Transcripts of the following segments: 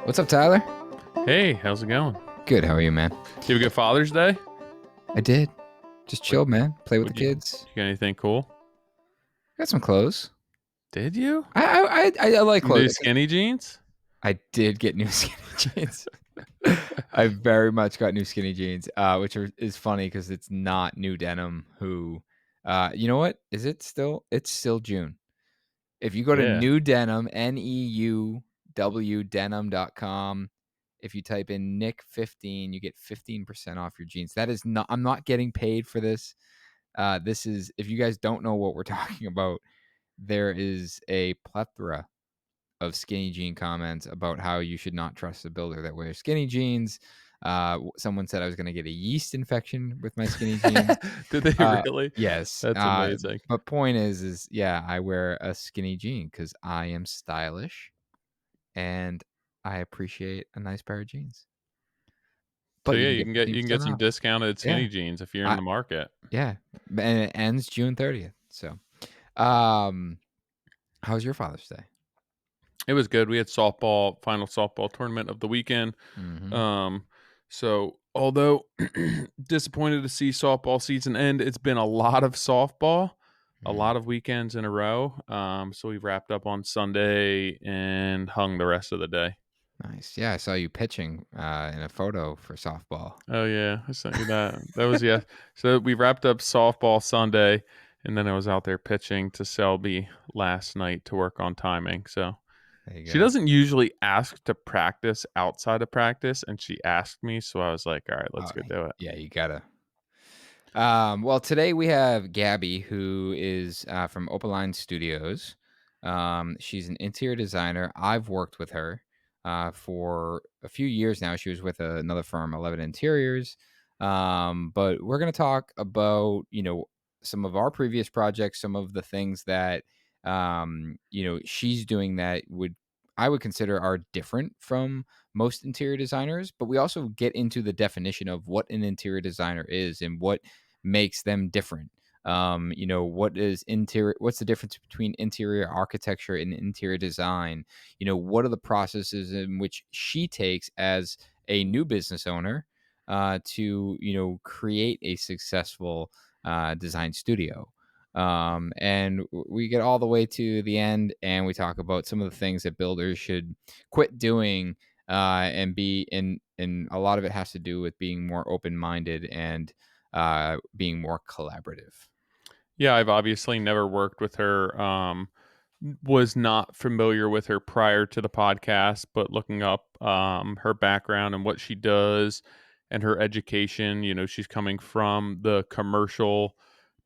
What's up, Tyler? Hey, how's it going? Good. How are you, man? You have a good Father's Day? I did. Just chilled, man. Play with the Did kids. you get anything cool? Got some clothes. Did you? I like Some new clothes. skinny jeans? I did get new skinny jeans. I very much got new skinny jeans, which is funny because it's not New Denim. You know what? Is it still? It's still June. If you go to Yeah. New Denim, NEUW denim.com, if you type in Nick15, you get 15% off your jeans. That is not. I'm not getting paid for this. This is, if you guys don't know what we're talking about, there is a plethora of skinny jean comments about how you should not trust a builder that wears skinny jeans. Someone said I was going to get a yeast infection with my skinny jeans. Did they really? Yes. That's amazing. But point is yeah, I wear a skinny jean because I am stylish and I appreciate a nice pair of jeans. So But you yeah, can you get can get 15% some off. discounted skinny Yeah. jeans if you're in I, the market. yeah. And it ends June 30th. So, um, how's your Father's Day? It was good. We had final softball tournament of the weekend. Mm-hmm. So although disappointed to see softball season end, it's been a lot of softball, a lot of weekends in a row. So we wrapped up on Sunday and hung the rest of the day. Nice. Yeah, I saw you pitching in a photo for softball. Oh yeah, I sent you that. That was yeah. So we wrapped up softball Sunday, and then I was out there pitching to Selby last night to work on timing. So There you she go. doesn't usually ask to practice outside of practice, and she asked me, so I was like, "All right, let's go do it." Yeah, you gotta. Well, today we have Gabby, who is from Opaline Studios. She's an interior designer. I've worked with her for a few years now. She was with another firm, 11 Interiors. But we're going to talk about, some of our previous projects, some of the things that, she's doing that I would consider are different from most interior designers. But we also get into the definition of what an interior designer is and what makes them different. What's the difference between interior architecture and interior design? What are the processes in which she takes as a new business owner to create a successful design studio? And we get all the way to the end and we talk about some of the things that builders should quit doing, and a lot of it has to do with being more open-minded and being more collaborative. Yeah, I've obviously never worked with her. Was not familiar with her prior to the podcast, but looking up her background and what she does and her education, she's coming from the commercial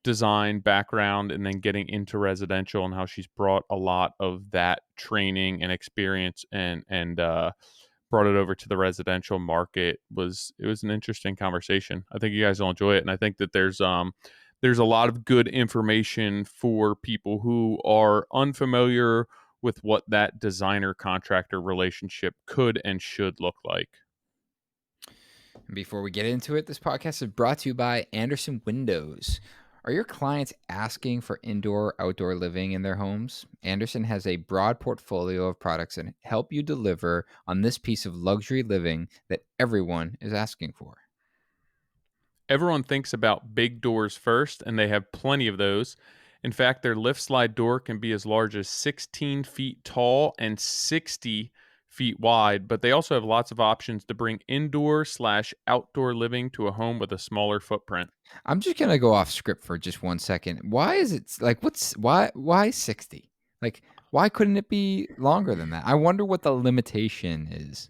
design background and then getting into residential, and how she's brought a lot of that training and experience and brought it over to the residential market. It was an interesting conversation. I think you guys will enjoy it, and I think that there's a lot of good information for people who are unfamiliar with what that designer contractor relationship could and should look like. Before we get into it, this podcast is brought to you by Andersen Windows. Are your clients asking for indoor outdoor living in their homes? Andersen has a broad portfolio of products that help you deliver on this piece of luxury living that everyone is asking for. Everyone thinks about big doors first, and they have plenty of those. In fact, their lift slide door can be as large as 16 feet tall and 60 feet wide, but they also have lots of options to bring indoor/outdoor living to a home with a smaller footprint. I'm just gonna go off script for just 1 second. Why is it like why 60? Like why couldn't it be longer than that? I wonder what the limitation is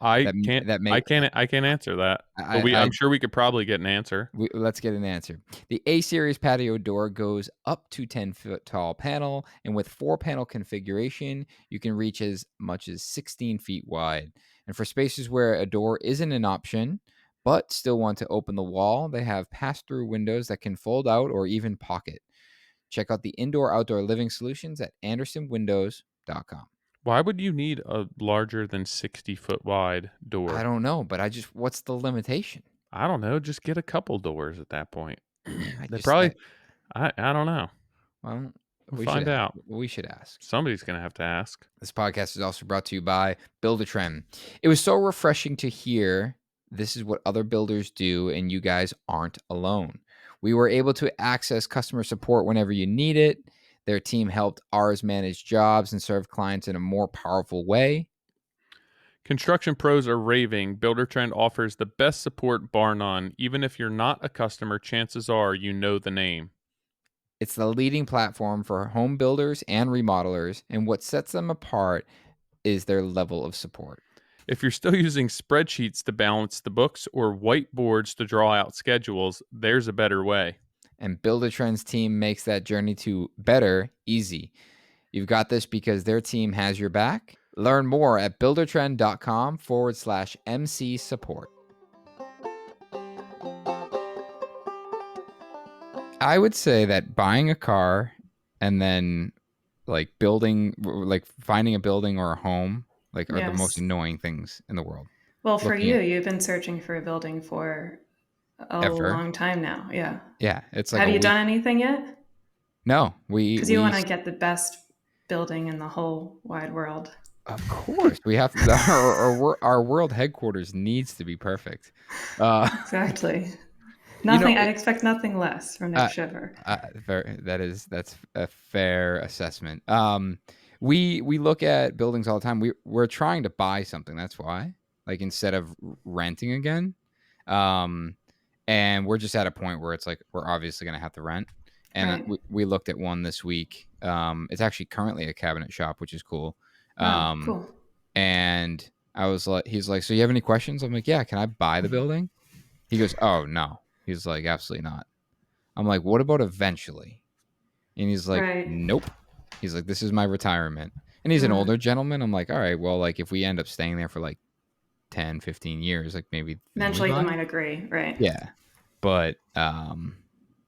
I that can't that I makes can't that. I can't answer that, but I I'm sure we could probably get an answer. Let's get an answer. The A series patio door goes up to 10-foot tall panel, and with 4-panel configuration, you can reach as much as 16 feet wide. And for spaces where a door isn't an option, but still want to open the wall, they have pass-through windows that can fold out or even pocket. Check out the indoor outdoor living solutions at andersenwindows.com. Why would you need a larger than 60-foot wide I door? don't know, but what's the limitation? I don't know, just get a couple doors at that point. I They just, probably I don't know. well, We'll We should find ask. out. We should ask. Somebody's going to have to ask. This podcast is also brought to you by Buildertrend. It was so refreshing to hear this is what other builders do, and you guys aren't alone. We were able to access customer support whenever you need it. Their team helped ours manage jobs and serve clients in a more powerful way. Construction pros are raving. Buildertrend offers the best support bar none. Even if you're not a customer, chances are you know the name. It's the leading platform for home builders and remodelers, and what sets them apart is their level of support. If you're still using spreadsheets to balance the books or whiteboards to draw out schedules, there's a better way. And Buildertrend's team makes that journey to better easy. You've got this because their team has your back. Learn more at buildertrend.com/MC support. I would say that buying a car and then like finding a building or a home are the most Yes. annoying things in the world. Well, for Looking at you've been searching for a building for a ever. long time now. Yeah. Yeah, it's like Have a you week. done anything yet? No, Because you want to get the best building in the whole wide world. Of course, we have our world headquarters needs to be perfect. Exactly. Nothing. I'd expect nothing less from Nick Schiffer. That's a fair assessment. We look at buildings all the time. We're trying to buy something. That's why, like, instead of renting again, and we're just at a point where it's like we're obviously going to have to rent. And Right. we looked at one this week. It's actually currently a cabinet shop, which is cool. Cool. And I was like, he's like, so you have any questions? I'm like, yeah. Can I buy the building? He goes, oh no. He's like, absolutely not. I'm like, what about eventually? And he's like, Right. nope. He's like, this is my retirement. And he's an older gentleman. I'm like, all right, well, like if we end up staying there for like 10, 15 years, like maybe eventually they might agree. Right. Yeah. But I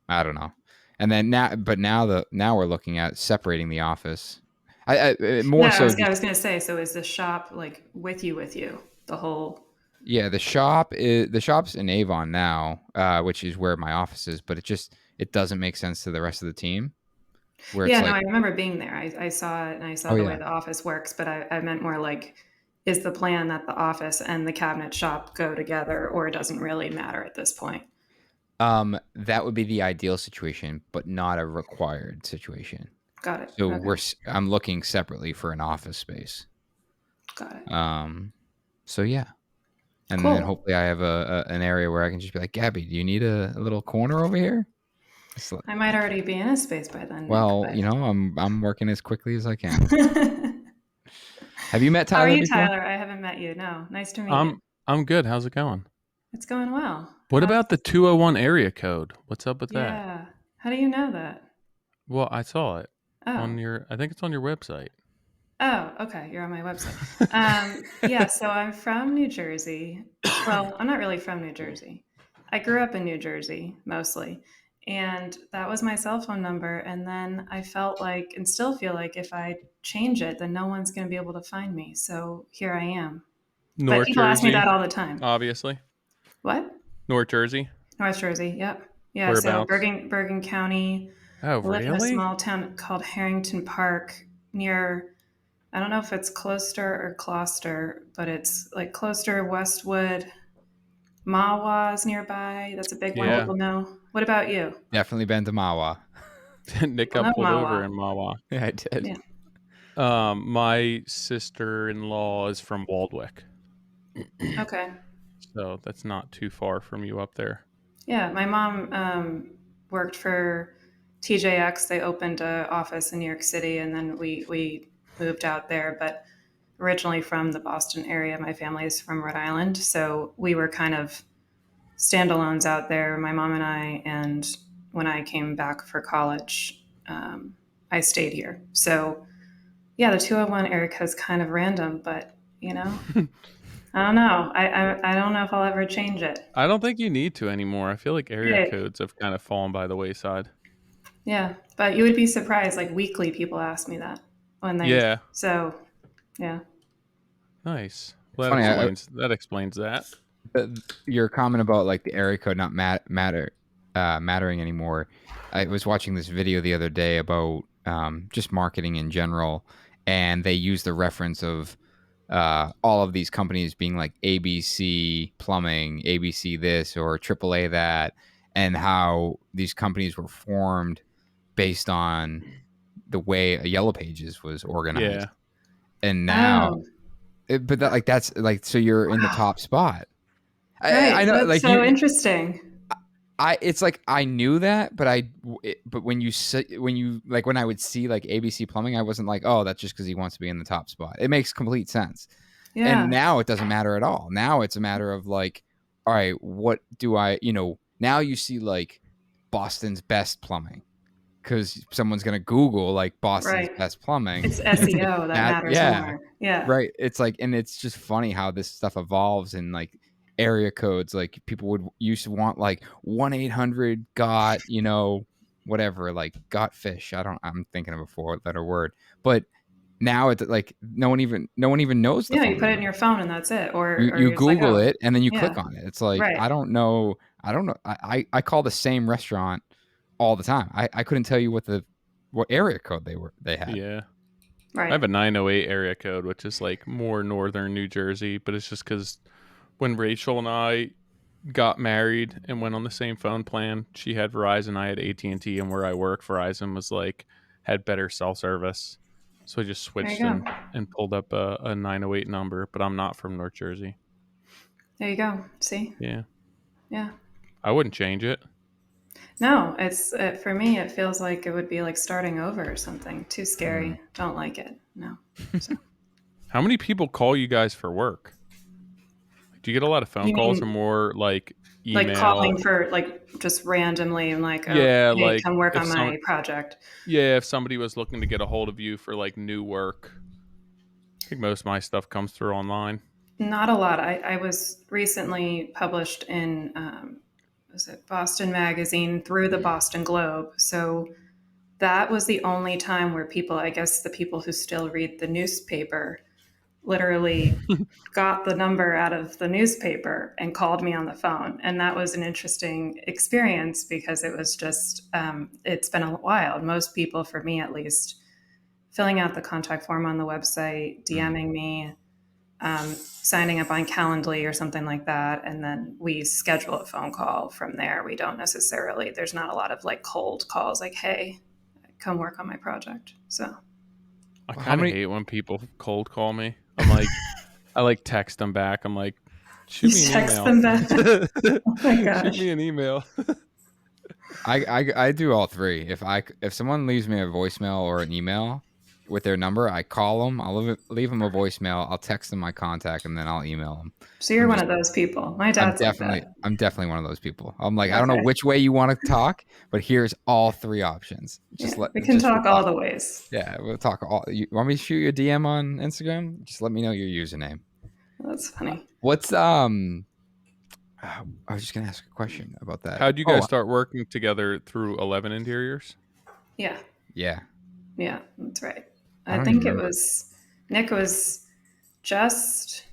don't know. And then now we're looking at separating the office. I was going to say, so is the shop like with you the whole? Yeah, the shop's in Avon now, which is where my office is, but it doesn't make sense to the rest of the team. I remember being there. I saw it and I saw the way the office works, but I meant more like, is the plan that the office and the cabinet shop go together, or it doesn't really matter at this point? That would be the ideal situation, but not a required situation. Got it. So I'm looking separately for an office space. Got it. So yeah. And cool. Then hopefully I have an area where I can just be like, Gabby, do you need a little corner over here? I might already be in a space by then. Well, Nick, I'm working as quickly as I can. Have you met Tyler? How are you, before? Tyler? I haven't met you. No. Nice to meet you. I'm good. How's it going? It's going well. What about the 201 area code? What's up with that? Yeah. How do you know that? Well, I saw it on I think it's on your website. Oh, okay. You're on my website. Yeah, so I'm from New Jersey. Well, I'm not really from New Jersey. I grew up in New Jersey, mostly. And that was my cell phone number. And then I felt like, and still feel like, if I change it, then no one's going to be able to find me. So here I am. But people ask me that all the time. Obviously. What? North Jersey. North Jersey, yep. Yeah, Whereabouts? So Bergen County. Oh, really? I live in a small town called Harrington Park near, I don't know if it's Closter or Gloucester, but it's like Closter, Westwood, Mahwah's nearby. That's a big one people know. What about you? Definitely been to Mahwah. Nick got pulled over in Mahwah. Yeah, I did. Yeah. My sister-in-law is from Waldwick. Okay. So that's not too far from you up there. Yeah, my mom worked for TJX. They opened an office in New York City, and then we moved out there. But originally from the Boston area, my family is from Rhode Island, so we were kind of standalones out there, my mom and I. And when I came back for college, I stayed here. So yeah, the 201 area code is kind of random, but I don't know. I don't know if I'll ever change it. I don't think you need to anymore. I feel like area codes have kind of fallen by the wayside. Yeah, but you would be surprised. Like weekly, people ask me that when they. Yeah. So, yeah. Nice. Well, that explains that. Your comment about like the area code not mattering anymore. I was watching this video the other day about just marketing in general, and they use the reference of all of these companies being like ABC Plumbing, ABC this, or AAA that, and how these companies were formed based on the way a Yellow Pages was Yeah. organized. And now, Oh, but that, like, that's like, so you're in the wow. top spot. Right. I know, That's like so interesting. it's like I knew that, but but when you like when I would see like ABC Plumbing, I wasn't like, oh, that's just because he wants to be in the top spot. It makes complete sense. And Yeah. now it doesn't matter at all. Now it's a matter of like, all right, what do I, now you see like Boston's best plumbing because someone's gonna Google like Boston's Right. best plumbing. It's And it's like, SEO that matters yeah, more. Yeah. right. It's like, and it's just funny how this stuff evolves and like area codes. Like people would used to want like 1-800 got, whatever, like got fish. I'm thinking of a 4-letter word, but now it's like no one even knows the Yeah. You phone put it in number. your phone and that's it. You You're just like, Google oh, it and then you yeah. click on it. It's like Right. I don't know. I call the same restaurant all the time. I couldn't tell you what area code they had. Yeah. I Right. have a 908 area code, which is like more northern New Jersey, but it's just because when Rachel and I got married and went on the same phone plan, she had Verizon, I had AT&T, and where I work, Verizon was like had better cell service, so I just There you switched go. and pulled up a 908 number. But I'm not from North Jersey. There you go. See? Yeah, Yeah. I wouldn't change it. No, it's for me. It feels like it would be like starting over or something. Too Mm. scary. Don't like it. No. So How many people call you guys for work? Do you get a lot of phone you calls or mean more like like email? calling for like just randomly and like, oh, Yeah, hey, like come work if on some my project? yeah, if somebody was looking to get a hold of you for like new work. I think most of my stuff comes through online. Not a lot. I was recently published in was it Boston Magazine through the Boston Globe. So that was the only time where people, I guess the people who still read the newspaper, literally got the number out of the newspaper and called me on the phone. And that was an interesting experience because it was just, it's been a while. Most people, for me at least, filling out the contact form on the website, Mm. DMing me, signing up on Calendly or something like that. And then we schedule a phone call from there. We don't necessarily, there's not a lot of like cold calls like, hey, come work on my project. So I How kind of many? hate when people cold call me. I'm like, I like text them back. I'm like, you shoot me an text email. them back. Oh my Shoot gosh. me an email. I do all three. If someone leaves me a voicemail or an email with their number, I call them. I'll leave them a voicemail. I'll text them my contact, and then I'll email them. So you're I'm one just of those people. My I'm dad's like definitely that. I'm definitely one of those people. I'm like, I don't know Okay. which way you want to talk, but here's all three options. Yeah. We can Just talk reply. all the ways. Yeah, we'll talk all. You want me to shoot you a DM on Instagram? Just let me know your username. That's funny. What's I was just gonna ask a question about that. How'd you guys Oh, start working together through 11 Interiors? Yeah. yeah. Yeah. That's right. I I don't even think it remember. was, Nick was just,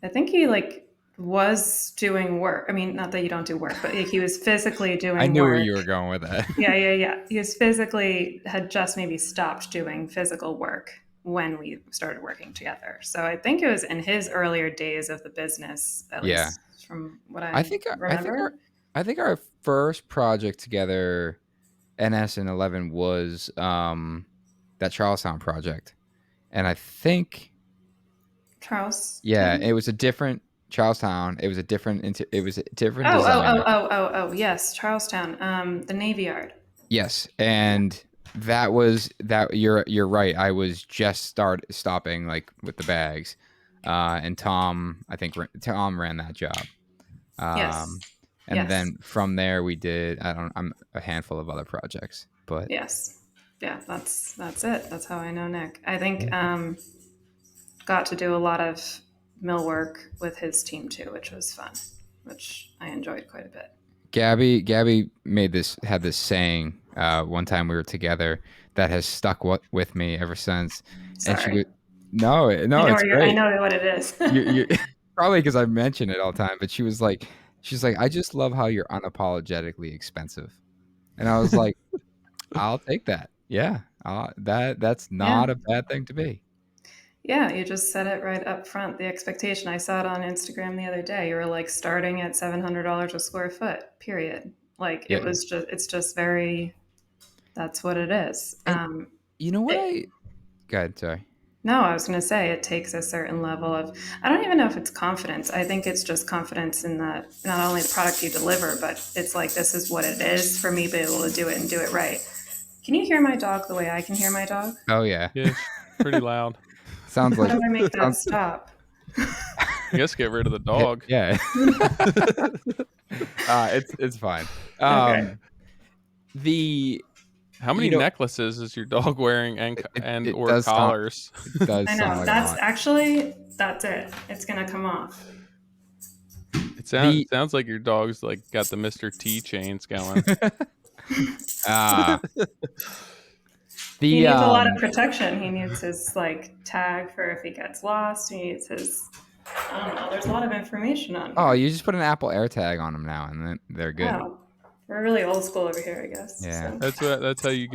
I think he like was doing work. I mean, not that you don't do work, but like, he was physically I doing knew where work. you were going with that. Yeah, yeah, yeah. He was physically had just maybe stopped doing physical work when we started working together. So I think it was in his earlier days of the business, at Yeah. least from what I I think I think our remember. I think our first project together, NS and 11, was that Charlestown project, and I think yeah, Charlestown. it was a different Charlestown. It was a different it was a different Oh, oh, oh, designer. oh, oh, oh. Yes, Charlestown. The Navy Yard. Yes, Yeah. and that was that. You're right. I was just stopping like with the bags, and Tom ran that job. Yes. Um, and Yes. then from there we did I'm a handful of other projects, but Yes. Yeah. That's it. That's how I know Nick. I think yeah. got to do a lot of mill work with his team too, which was fun, which I enjoyed quite a bit. Gabby had this saying one time we were together that has stuck with me ever since, and she Sorry. goes, no, it's I great. know what it is. You probably because I mention it all the time, but she's like, I just love how you're unapologetically expensive, and I was like, I'll take that. Yeah, that's Yeah. not a bad thing to be. Yeah, you just set it right up front. The expectation. I saw it on Instagram the other day. You were like starting at $700 a square foot, period. Like Yeah, it's just very, that's what it is. and you know what It, I go ahead, sorry. no, I was going to say it takes a certain level of, I don't even know if it's confidence. I think it's just confidence in the, not only the product you deliver, but it's like, this is what it is for me to be able to do it and do it right. Can you hear my dog the way I can hear my dog? Oh, yeah. Yes, pretty loud. Sounds How like do I make that sounds stop? I guess get rid of the dog. yeah. It's fine. Okay. The How many you know, necklaces is your dog wearing and it or collars? does I sound know. like a That's lot. actually, that's it. It's going to come off. The Sounds like your dog's like got the Mr. T chains going. uh He the needs a lot of protection. He needs his like tag for if he gets lost. He needs his, I don't know. There's a lot of information on oh, here. you just put an Apple AirTag on them now, and then they're good. Oh, we're really old school over here, I guess. Yeah, So. That's how you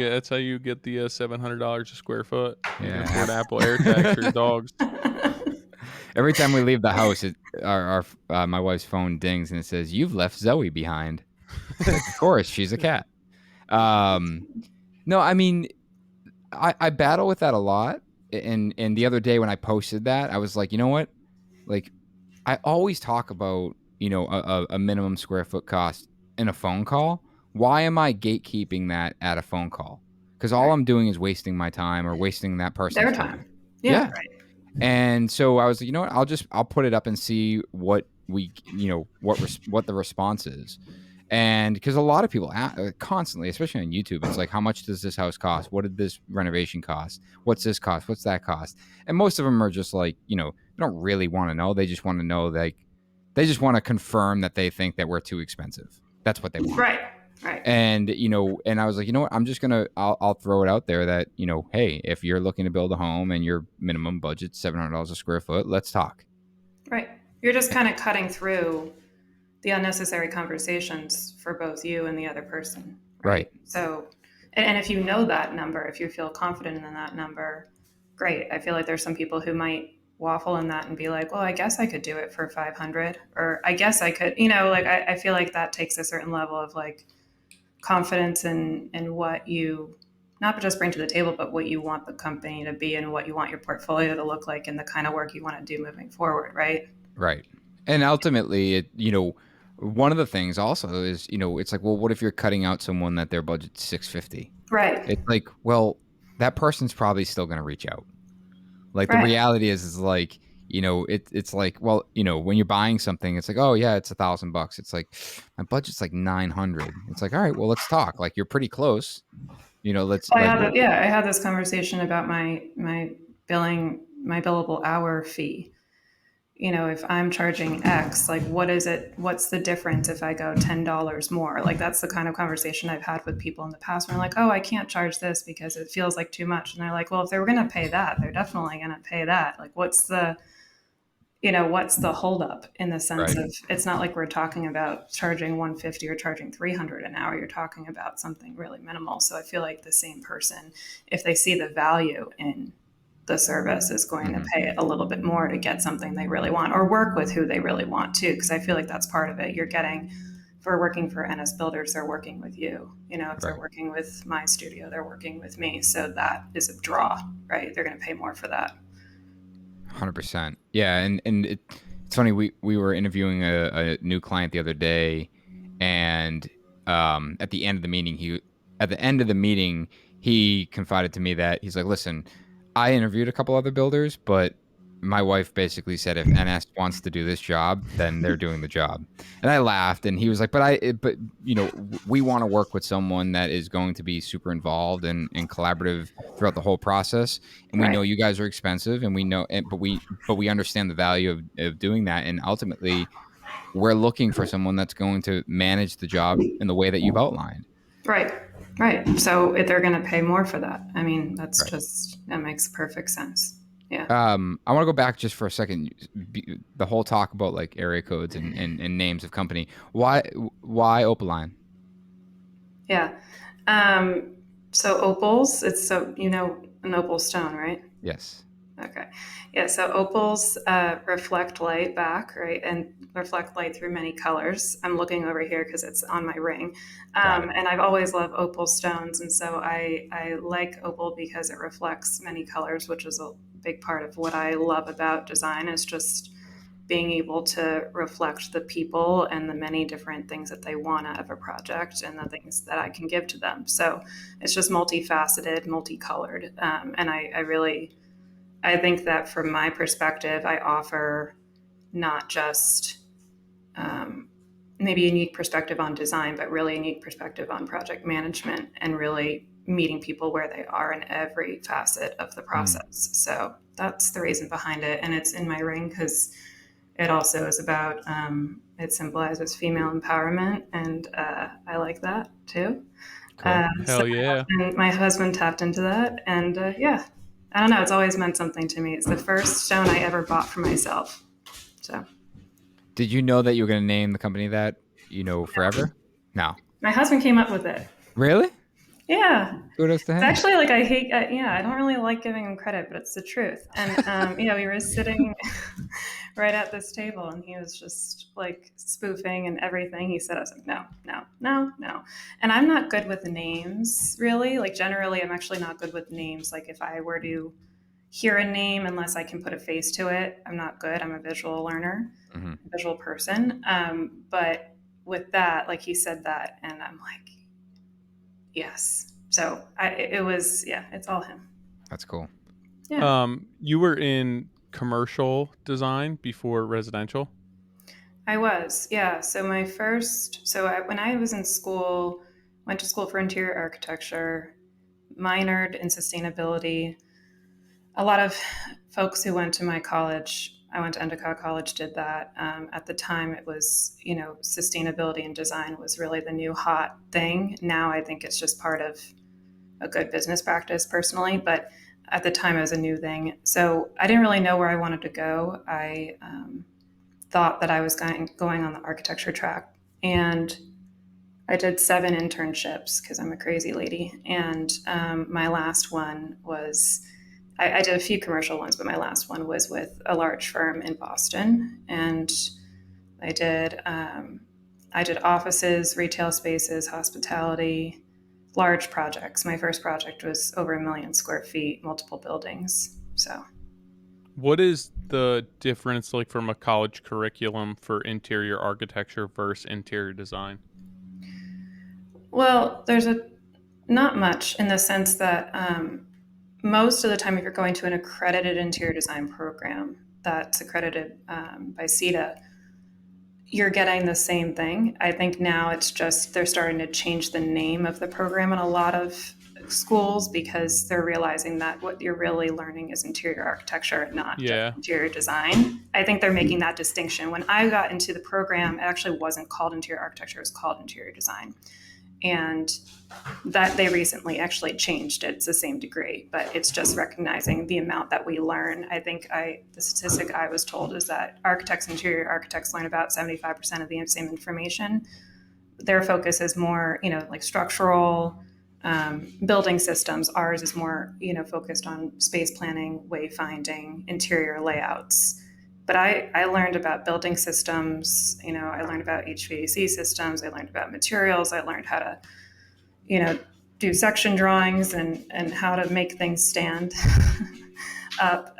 get the $700 a square foot. You yeah. put Apple AirTags for your dogs. Every time we leave the house, our my wife's phone dings and it says, "You've left Zoe behind." Like, of course, she's a cat. Um, no, I mean, I battle with that a lot. And the other day when I posted that, I was like, you know what? Like, I always talk about, a minimum square foot cost in a phone call. Why am I gatekeeping that at a phone call? Because all Right. I'm doing is wasting my time or wasting that person's Their time. time. Yeah, Yeah. right. And so I was like, you know what? I'll put it up and see what what the response is. And because a lot of people constantly, especially on YouTube, it's like, how much does this house cost? What did this renovation cost? What's this cost? What's that cost? And most of them are just like, they don't really want to know. They just want to know, like, they just want to confirm that they think that we're too expensive. That's what they want. Right. Right. And and I was like, you know what? I'll throw it out there that, hey, if you're looking to build a home and your minimum budget's $700 a square foot, let's talk. Right. You're just kind of cutting through the unnecessary conversations for both you and the other person. Right. So, and if you know that number, if you feel confident in that number, great. I feel like there's some people who might waffle in that and be like, well, I guess I could do it for 500, or I guess I could, like, I feel like that takes a certain level of like confidence in what you not just bring to the table, but what you want the company to be and what you want your portfolio to look like and the kind of work you want to do moving forward. Right. Right. And ultimately, one of the things also is, it's like, well, what if you're cutting out someone that their budget's 650? Right. It's like, well, that person's probably still going to reach out. Like, the Right. reality is like, it's like, well, when you're buying something, it's like, oh yeah, it's $1,000. It's like, my budget's like 900. It's like, all right, well, let's talk. Like, you're pretty close. Let's I like, had, yeah, I had this conversation about my billing, my billable hour fee. If I'm charging X, like what is it? What's the difference if I go $10 more? Like that's the kind of conversation I've had with people in the past where I'm like, oh, I can't charge this because it feels like too much. And they're like, well, if they were going to pay that, they're definitely going to pay that. Like what's the holdup in the sense right. of it's not like we're talking about charging 150 or charging 300 an hour. You're talking about something really minimal. So I feel like the same person, if they see the value in the service, is going to pay a little bit more to get something they really want or work with who they really want too. Because I feel like that's part of it. You're getting, for working for NS Builders, they're working with you. If they're Right. working with my studio, they're working with me. So that is a draw, right? They're going to pay more for that. 100%. Yeah, and it's funny. We were interviewing a new client the other day, and at the end of the meeting he confided to me that he's like, listen, I interviewed a couple other builders, but my wife basically said if NS wants to do this job, then they're doing the job. And I laughed, and he was like, but we want to work with someone that is going to be super involved and collaborative throughout the whole process. And we Right. know you guys are expensive, and we know, but we understand the value of doing that. And ultimately, we're looking for someone that's going to manage the job in the way that you've outlined. Right. Right. So if they're going to pay more for that, I mean, Right. that makes perfect sense. Yeah. I want to go back just for a second. The whole talk about like area codes and names of company. Why Opaline? Yeah. Um, So opals, it's so, an opal stone, right? Yes. Okay. Yeah, so opals reflect light back, right? And reflect light through many colors. I'm looking over here because it's on my ring. Got it. And I've always loved opal stones. And so I like opal because it reflects many colors, which is a big part of what I love about design is just being able to reflect the people and the many different things that they want out of a project and the things that I can give to them. So it's just multifaceted, multicolored. And I really, I think that from my perspective, I offer not just maybe a unique perspective on design, but really a unique perspective on project management and really meeting people where they are in every facet of the Mm. process. So that's the reason behind it. And it's in my ring because it also is about, it symbolizes female empowerment. And I like that too. Cool. So Hell yeah. my husband tapped into that. And yeah, I don't know. It's always meant something to me. It's the first stone I ever bought for myself. So Did you know that you were going to name the company that, forever? No. my husband came up with it. Really? Yeah. Kudos to It's him. actually like yeah, I don't really like giving him credit, but it's the truth. And we were sitting right at this table, and he was just like spoofing and everything he said. I was like, no, no, no, no. And I'm not good with names, really. Like generally, I'm actually not good with names. Like if I were to hear a name, unless I can put a face to it, I'm not good. I'm a visual learner, Hmm. visual person. But with that, like he said that, and I'm like, yes. So it was, yeah, it's all him. That's cool. Yeah, You were in commercial design before residential. I was. Yeah. So when I was in school, went to school for interior architecture, minored in sustainability. A lot of folks who went to my college, I went to Endicott College, did that. At the time, it was, sustainability and design was really the new hot thing. Now I think it's just part of a good business practice personally, but at the time it was a new thing. So I didn't really know where I wanted to go. I thought that I was going on the architecture track. And I did 7 internships because I'm a crazy lady. And my last one was, I did a few commercial ones, but my last one was with a large firm in Boston. And I did, um, I did offices, retail spaces, hospitality, large projects. My first project was over 1 million square feet, multiple buildings. So, What is the difference like from a college curriculum for interior architecture versus interior design? well, there's a not much in the sense that most of the time, if you're going to an accredited interior design program that's accredited by CETA, you're getting the same thing. I think now it's just they're starting to change the name of the program in a lot of schools because they're realizing that what you're really learning is interior architecture, not just Yeah. interior design. I think they're making that distinction. When I got into the program, it actually wasn't called interior architecture, it was called interior design. And that they recently actually changed it. It's the same degree, but it's just recognizing the amount that we learn. I think the statistic I was told is that architects, interior architects learn about 75% of the same information. Their focus is more, like structural, building systems. Ours is more, focused on space planning, wayfinding, interior layouts. But I learned about building systems, I learned about HVAC systems, I learned about materials, I learned how to, you know, do section drawings and how to make things stand up.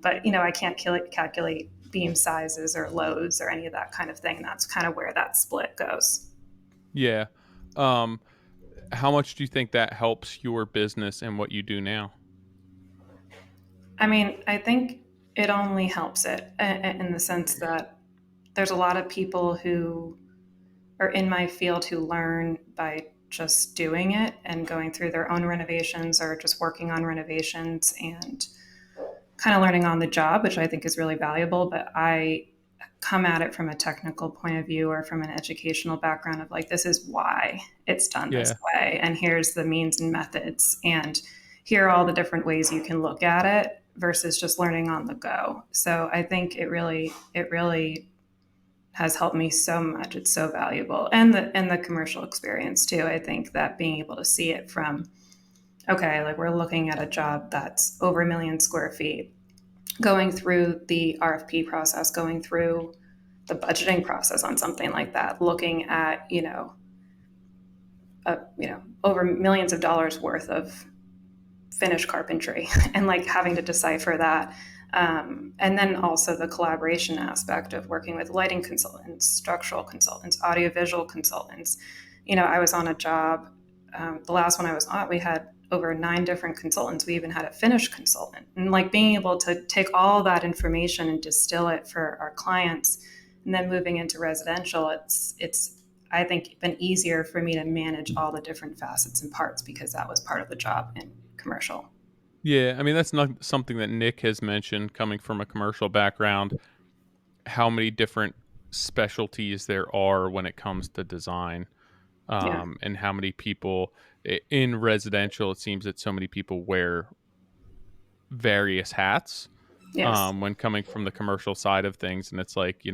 But, I can't calculate beam sizes or loads or any of that kind of thing. That's kind of where that split goes. Yeah. Um, how much do you think that helps your business and what you do now? I mean, I think it only helps it in the sense that there's a lot of people who are in my field who learn by just doing it and going through their own renovations or just working on renovations and kind of learning on the job, which I think is really valuable. But I come at it from a technical point of view or from an educational background of like, this is why it's done this Yeah. way. And here's the means and methods. And here are all the different ways you can look at it versus just learning on the go. So I think it really has helped me so much. It's so valuable. And the commercial experience too. I think that being able to see it from okay, like we're looking at a job that's over 1 million square feet, going through the RFP process, going through the budgeting process on something like that, looking at, over millions of dollars worth of finished carpentry and like having to decipher that. And then also the collaboration aspect of working with lighting consultants, structural consultants, audiovisual consultants. I was on a job, the last one I was on, we had over 9 different consultants. We even had a Finnish consultant. And like being able to take all that information and distill it for our clients, and then moving into residential, it's I think been easier for me to manage all the different facets and parts because that was part of the job in commercial. Yeah, I mean, that's not something that Nick has mentioned coming from a commercial background, how many different specialties there are when it comes to design, Yeah. and how many people in residential, it seems that so many people wear various hats, Yes. when coming from the commercial side of things. And it's like, you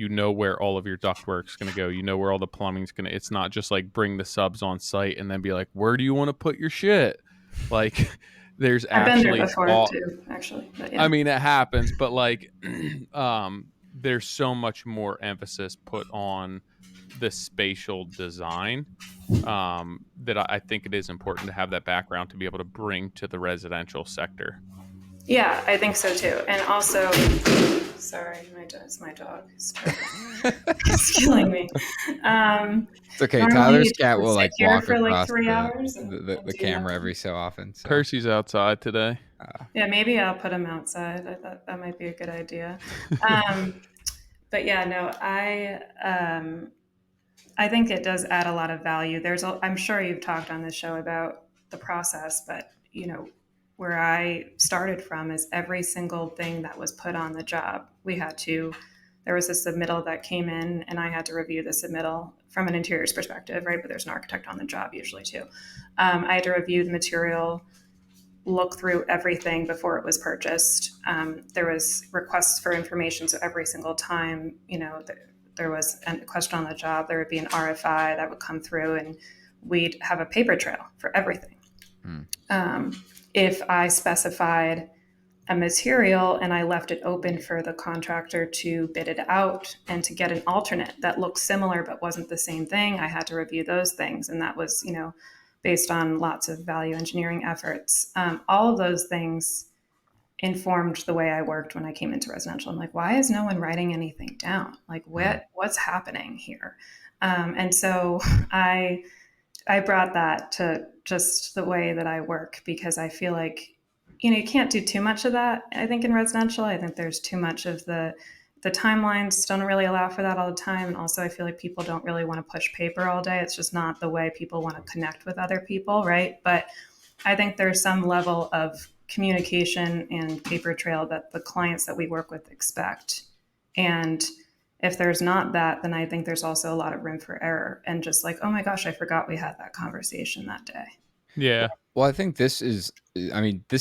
know where all of your ductwork's going to go, you know where all the plumbing's going to, it's not just like bring the subs on site and then be like, where do you want to put your shit? Like there's I've been there actually before all, too, actually. But I yeah. mean, it happens, but like, there's so much more emphasis put on the spatial design, that I think it is important to have that background to be able to bring to the residential sector. Yeah, I think so too. And also, sorry, it's my dog. He's killing me. It's okay. Normally, Tyler's you cat just will sit like here walk for like across 3 hours the and do camera nothing. every so often. So Percy's outside today. Yeah, maybe I'll put him outside. I thought that might be a good idea. But yeah, no, I think it does add a lot of value. I'm sure you've talked on this show about the process, but where I started from is every single thing that was put on the job. There was a submittal that came in, and I had to review the submittal from an interiors perspective, right? But there's an architect on the job usually too. I had to review the material, look through everything before it was purchased. There was requests for information, so every single time, there was a question on the job, there would be an RFI that would come through, and we'd have a paper trail for everything. If I specified a material and I left it open for the contractor to bid it out and to get an alternate that looked similar but wasn't the same thing, I had to review those things. And that was, based on lots of value engineering efforts. All of those things informed the way I worked when I came into residential. I'm like, why is no one writing anything down? Like, what's happening here? And so I brought that to just the way that I work because I feel like, you can't do too much of that. I think in residential, I think there's too much of the timelines don't really allow for that all the time. And also I feel like people don't really want to push paper all day. It's just not the way people want to connect with other people, right? But I think there's some level of communication and paper trail that the clients that we work with expect. And if there's not that, then I think there's also a lot of room for error and just like, oh my gosh, I forgot we had that conversation that day. Yeah. well, I think this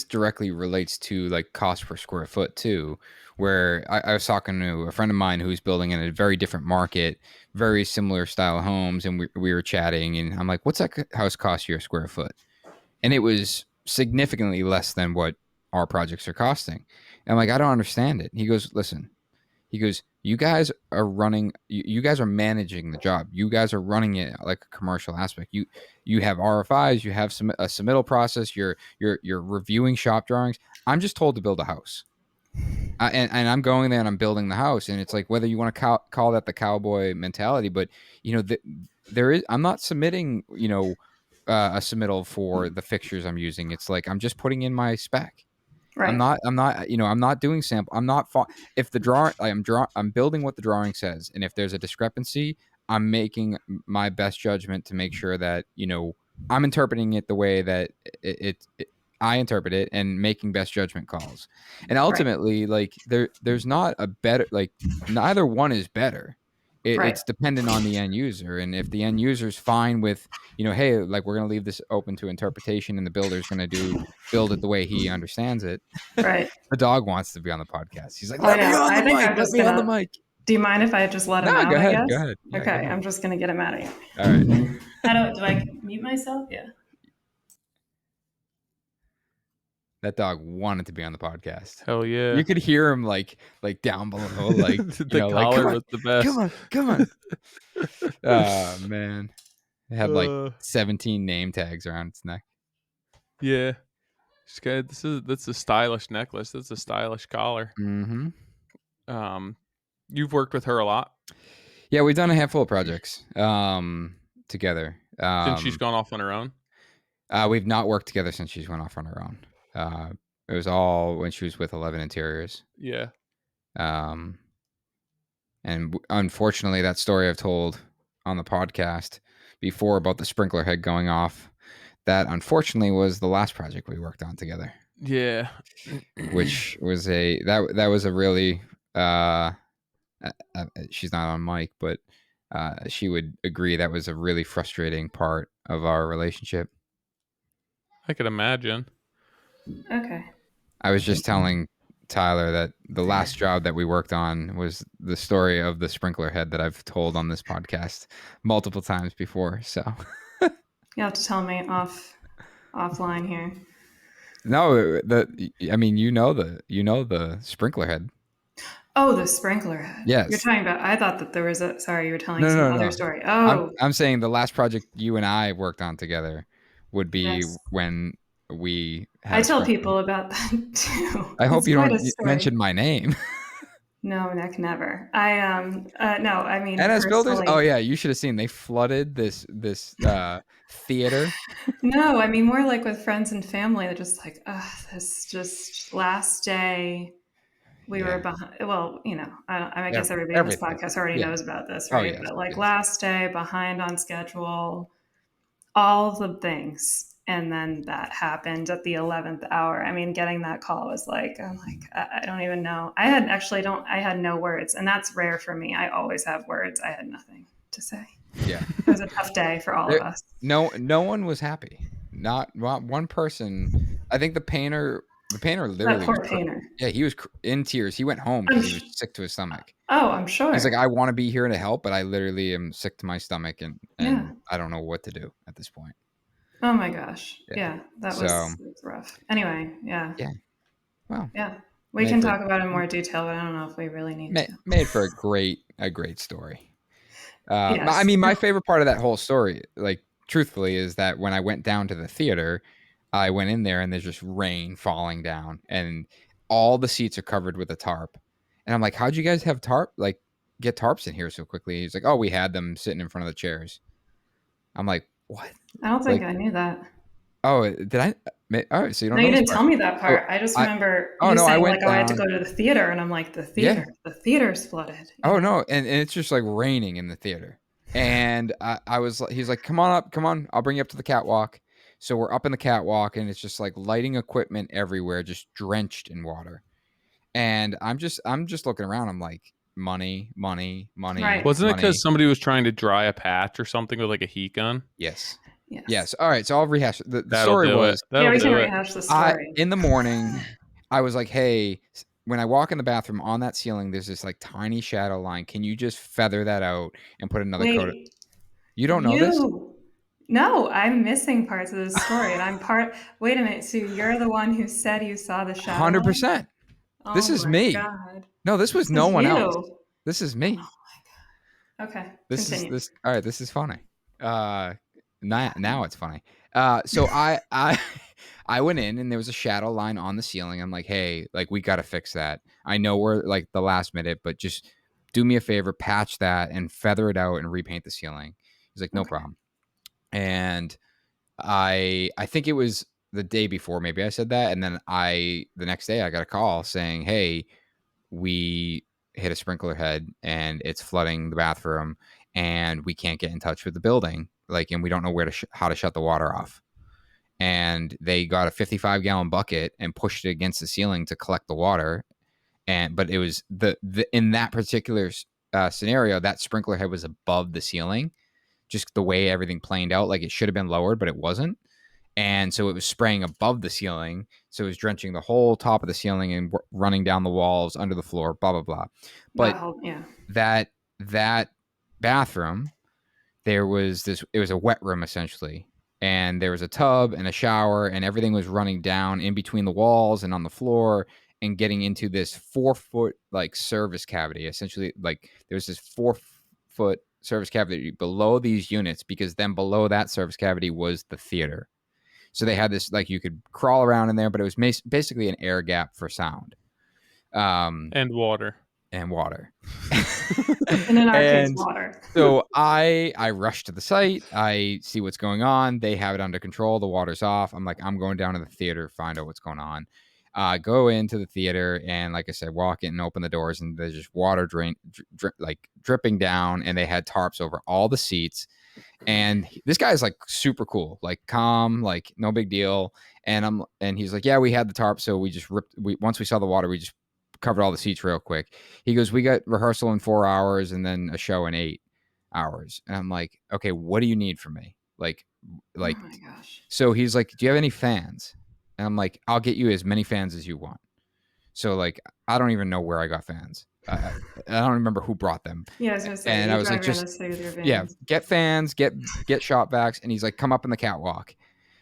directly relates to like cost per square foot too, where I was talking to a friend of mine who's building in a very different market, very similar style homes, and we were chatting, and I'm like, "What's that house cost you a square foot?" And it was significantly less than what our projects are costing. And I'm like, I don't understand it. He goes, listen, he goes, you guys are running, you guys are managing the job. You guys are running it like a commercial aspect. You have RFIs, you have a submittal process. You're reviewing shop drawings. I'm just told to build a house, and I'm going there and I'm building the house. And it's like whether you want to call that the cowboy mentality, but there is. I'm not submitting a submittal for the fixtures I'm using. It's like I'm just putting in my spec. Right. I'm not doing sample. If the drawing, I'm building what the drawing says. And if there's a discrepancy, I'm making my best judgment to make sure that, I'm interpreting it the way that I interpret it and making best judgment calls. And Right. ultimately, like there's not a better, like neither one is better. Right. It's dependent on the end user. And if the end user's fine with, hey, like we're going to leave this open to interpretation and the builder's going to build it the way he understands it. Right. The dog wants to be on the podcast. He's like, I let me know. on I the think mic. I'm Let just me on the gonna. mic. Do you mind if I just let No, him out? go I ahead. Go guess. ahead. Yeah, go Okay. ahead. I'm just gonna get him out of here. All right. How do I mute myself? Yeah. That dog wanted to be on the podcast. Hell yeah. You could hear him like down below, like, The like, collar was the best. come on. Oh man. It had like Uh, 17 name tags around its neck. yeah. That's a stylish necklace. That's a stylish collar. Mm-hmm. You've worked with her a lot Yeah, we've done a handful of projects together. since she's gone off on her own. We've not worked together since she's went off on her own. It was all when she was with 11 Interiors. Yeah. And unfortunately, that story I've told on the podcast before about the sprinkler head going off, that unfortunately was the last project we worked on together. Yeah. Which was that was a really she's not on mic, but she would agree that was a really frustrating part of our relationship. I could imagine. Okay. I was just telling Tyler that the last job that we worked on was the story of the sprinkler head that I've told on this podcast multiple times before. So You have to tell me offline here. no, I mean, you know the sprinkler head. Oh, the sprinkler head. Yes. You're talking about, I thought that there was you were telling No. other story. Oh. I'm saying the last project you and I worked on together would be Yes. when we had I tell people about that too. I hope It's you quite don't a story. mention my name. No, Nick, never. No, I mean, NS Builders? personally. Oh yeah, you should have seen. They flooded this theater. No, I mean more like with friends and family. They're just like, this just last day. We were behind. Well, I guess everybody on this Everything. podcast already Yeah. knows about this, Oh, right? yes, But like yes. last day, behind on schedule, all the things, and then that happened at the 11th hour. I mean, getting that call was like, I'm like, I don't even know. I had no words, and that's rare for me. I always have words. I had nothing to say. Yeah. It was a tough day for all of us. No one was happy. Not one person. I think the painter literally. That poor painter. Yeah, he was in tears. He went home because he was sick to his stomach. Oh, I'm sure. He's like, I want to be here to help, but I literally am sick to my stomach, and Yeah. I don't know what to do at this point. Oh my gosh. Yeah. Yeah, that was rough. Anyway, yeah. Yeah. Well. Yeah. We can talk about it in more detail, but I don't know if we really need to. Made for a great story. Yes. I mean, my favorite part of that whole story, like truthfully, is that when I went down to the theater, I went in there and there's just rain falling down, and all the seats are covered with a tarp. And I'm like, how'd you guys have get tarps in here so quickly? He's like, oh, we had them sitting in front of the chairs. I'm like, what? I don't think I knew that. Oh, did I? All right, so you don't know. You didn't tell me that part. I just remember saying, I had to go to the theater, and I'm like, the theater's flooded. Oh, no, and it's just like raining in the theater. And he's like, come on, I'll bring you up to the catwalk. So we're up in the catwalk, and it's just like lighting equipment everywhere, just drenched in water. And I'm just looking around. I'm like, money. Right. Wasn't it because somebody was trying to dry a patch or something with like a heat gun? Yes. All right. So I'll rehash the That'll story. We can rehash the story. In the morning, I was like, hey, when I walk in the bathroom, on that ceiling, there's this like tiny shadow line. Can you just feather that out and put another coat? You don't know this? No, I'm missing parts of this story, and wait a minute. So you're the one who said you saw the shadow? 100%. This is me. God. No, this was no one else. This is me. Oh my God. Okay. Continue. All right. This is funny. Now it's funny. So I went in and there was a shadow line on the ceiling. I'm like, hey, like we got to fix that. I know we're like the last minute, but just do me a favor, patch that and feather it out and repaint the ceiling. He's like, no problem. And I think it was the day before, maybe I said that. And then the next day I got a call saying, hey, we hit a sprinkler head and it's flooding the bathroom and we can't get in touch with the building. And we don't know how to shut the water off. And they got a 55-gallon bucket and pushed it against the ceiling to collect the water. But it was in that particular scenario, that sprinkler head was above the ceiling, just the way everything planed out. Like it should have been lowered, but it wasn't. And so it was spraying above the ceiling. So it was drenching the whole top of the ceiling and running down the walls, under the floor, blah, blah, blah. But that bathroom, it was a wet room essentially. and there was a tub and a shower, and everything was running down in between the walls and on the floor and getting into this 4-foot like service cavity. Essentially, like there's this 4-foot service cavity below these units, because then below that service cavity was the theater. So they had this, like, you could crawl around in there, but it was basically an air gap for sound. And water. And water. And in our case, And water. so I rush to the site. I see what's going on. They have it under control. The water's off. I'm like, I'm going down to the theater, find out what's going on. Go into the theater, and like I said, walk in and open the doors, and there's just water like dripping down, and they had tarps over all the seats. And this guy is like super cool, like calm, like no big deal. And he's like, yeah, we had the tarp, so we just once we saw the water, we just covered all the seats real quick. He goes, we got rehearsal in 4 hours and then a show in 8 hours. And I'm like, okay, what do you need from me? Like, Oh my gosh. so he's like, do you have any fans? And I'm like, I'll get you as many fans as you want. So like, I don't even know where I got fans. I don't remember who brought them. Yeah, I was gonna say, And I was like, just with your vans. yeah, get fans, get shop vacs. And he's like, come up in the catwalk.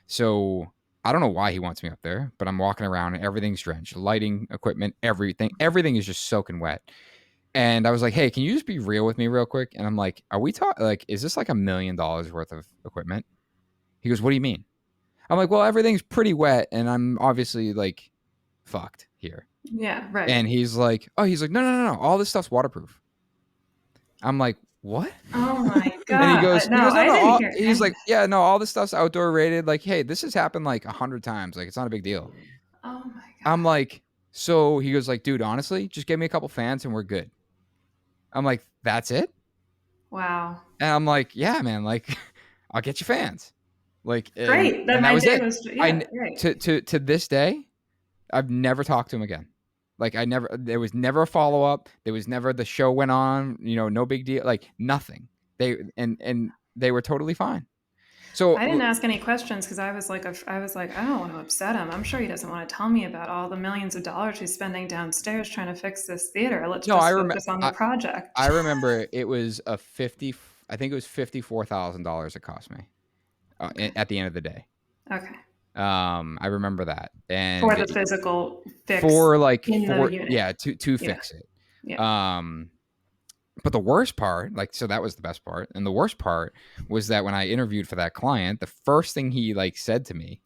So I don't know why he wants me up there, but I'm walking around and everything's drenched, lighting equipment, everything is just soaking wet. And I was like, hey, can you just be real with me real quick? And I'm like, are we talking, like, is this like $1 million worth of equipment? He goes, what do you mean? I'm like, well, everything's pretty wet and I'm obviously like fucked here. Yeah, right. And he's like, no, all this stuff's waterproof. I'm like, what? Oh my god! And he goes, hear he's like, yeah, no, all this stuff's outdoor rated. Like, hey, this has happened like 100 times. Like, it's not a big deal. Oh my god! I'm like, so he goes like, dude, honestly, just give me a couple fans and we're good. I'm like, that's it? Wow. And I'm like, yeah, man, like, I'll get you fans. Like, Great. And that was it. Great. To this day, I've never talked to him again. Like, there was never a follow up. There was never, the show went on, no big deal, like nothing. They were totally fine. So I didn't ask any questions because I was like, I don't want to upset him. I'm sure he doesn't want to tell me about all the millions of dollars he's spending downstairs trying to fix this theater. Let's just focus on the project. I remember it was I think it was $54,000 it cost me at the end of the day. Okay. I remember that, and for the physical fix the unit. Yeah, to fix it. Yeah. But the worst part, so that was the best part, and the worst part was that when I interviewed for that client, the first thing he said to me,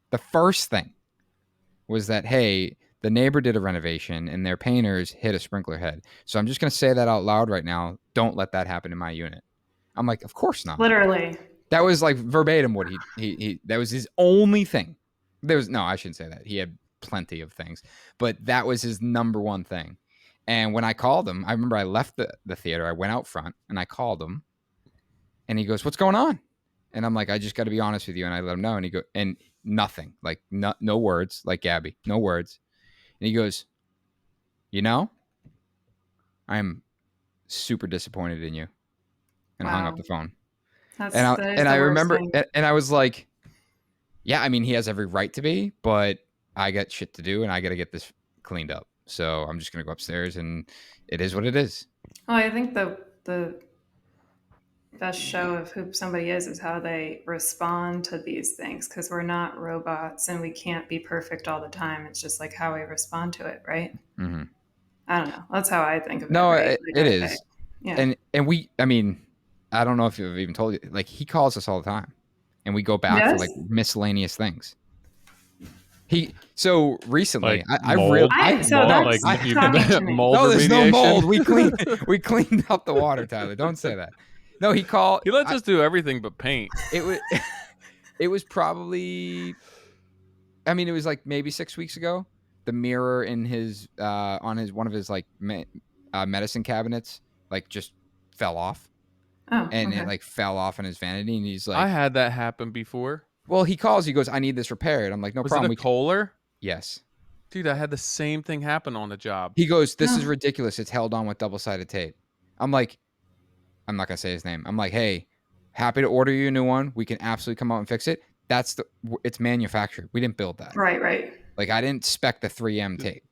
was that, hey, the neighbor did a renovation and their painters hit a sprinkler head. So I'm just going to say that out loud right now. Don't let that happen in my unit. I'm like, of course not. Literally. That was like verbatim what he that was his only thing. No, I shouldn't say that. He had plenty of things, but that was his number one thing. And when I called him, I remember I left the theater. I went out front and I called him, and he goes, "What's going on?" And I'm like, "I just got to be honest with you." And I let him know, and he and nothing, like no words, like Gabby, no words. And he goes, I'm super disappointed in you, and hung up the phone. I remember, and I was like, yeah, I mean, he has every right to be, but I got shit to do and I got to get this cleaned up. So I'm just going to go upstairs, and it is what it is. Well, I think the best show of who somebody is how they respond to these things, because we're not robots and we can't be perfect all the time. It's just like how we respond to it, right? Mm-hmm. I don't know. That's how I think of it. No, right? it is. Yeah. And we, I mean, I don't know if I've even told you, like, he calls us all the time, and we go back for like miscellaneous things. So recently, like I mold? really, mold. No, there's remediation? no mold. We cleaned up the water, Tyler. Don't say that. No, he lets us do everything but paint. It was probably, I mean, it was like maybe 6 weeks ago. The mirror in his on one of his like medicine cabinets like just fell off. And it like fell off in his vanity, and he's like, I had that happen before. Well, he goes, I need this repaired. I'm like, no problem. Was it a Kohler? Yes. Dude, I had the same thing happen on the job. He goes, this is ridiculous. It's held on with double-sided tape. I'm like, I'm not going to say his name. I'm like, hey, happy to order you a new one. We can absolutely come out and fix it. It's manufactured. We didn't build that. Right. Like, I didn't spec the 3M tape.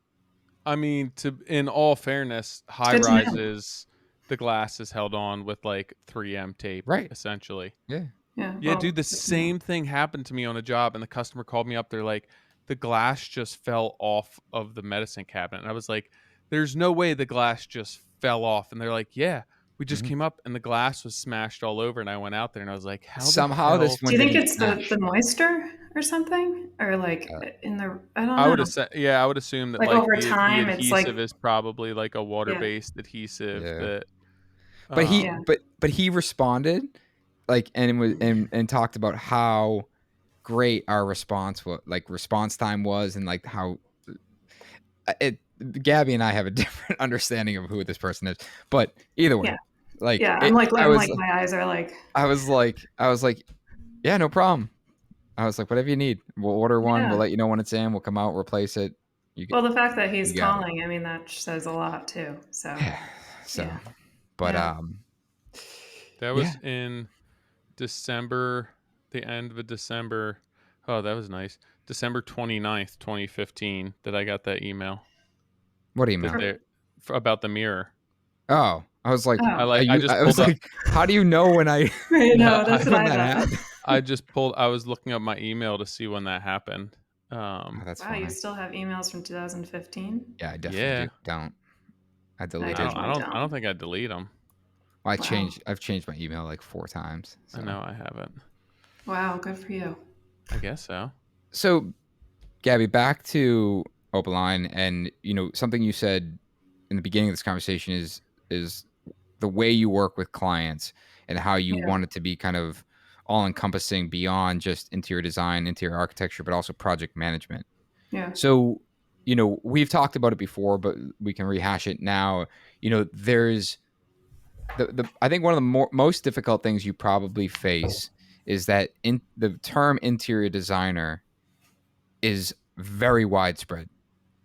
I mean, in all fairness, high rises, the glass is held on with like 3M tape, right? Essentially. Yeah. Yeah. Yeah, Well, dude, the good to know. same thing happened to me on a job, and the customer called me up. They're like, "The glass just fell off of the medicine cabinet." And I was like, "There's no way the glass just fell off." And they're like, "Yeah, we just Mhm. came up and the glass was smashed all over." And I went out there and I was like, "How the Somehow hell?" this Do one you think didn't it's the smash. moisture or something, or like Uh, in the I don't I would know. have said, yeah, I would assume that Like like over the time, it's adhesive like is probably like a yeah, water-based adhesive yeah. that But he yeah, um but he responded, like, and was and talked about how great our response time was, and like how it Gabby and I have a different understanding of who this person is. But either yeah, way, like yeah. it I'm like my eyes are like I was like, yeah, no problem. I was like, whatever you need. We'll order one, we'll yeah. let you know when it's in, we'll come out, replace it. You get Well, the fact that he's you got it. calling, I mean, that says a lot too. So Yeah. So, yeah, but yeah. that yeah. was in December, the end of December. Oh, that was nice. December 29th, 2015 that I got that email What that email? they about the mirror. Oh, I was like, Oh, I just I was pulled up like, how do you know when I know. That's what I when I that thought. happened? I was looking up my email to see when that happened. Oh, that's Wow, you funny. still have emails from 2015? Yeah, I definitely Yeah. don't. I I deleted. definitely I don't don't. think I delete them. Wow. I've changed my email like 4 times. I So, know I haven't. Wow, good for you. I guess so. so Gabby, back to Opaline, and something you said in the beginning of this conversation is the way you work with clients and how you Yeah, want it to be kind of all encompassing beyond just interior design, interior architecture, but also project management. yeah, So, we've talked about it before, but we can rehash it now. There's the I think one of the most difficult things you probably face is that in the term interior designer is very widespread.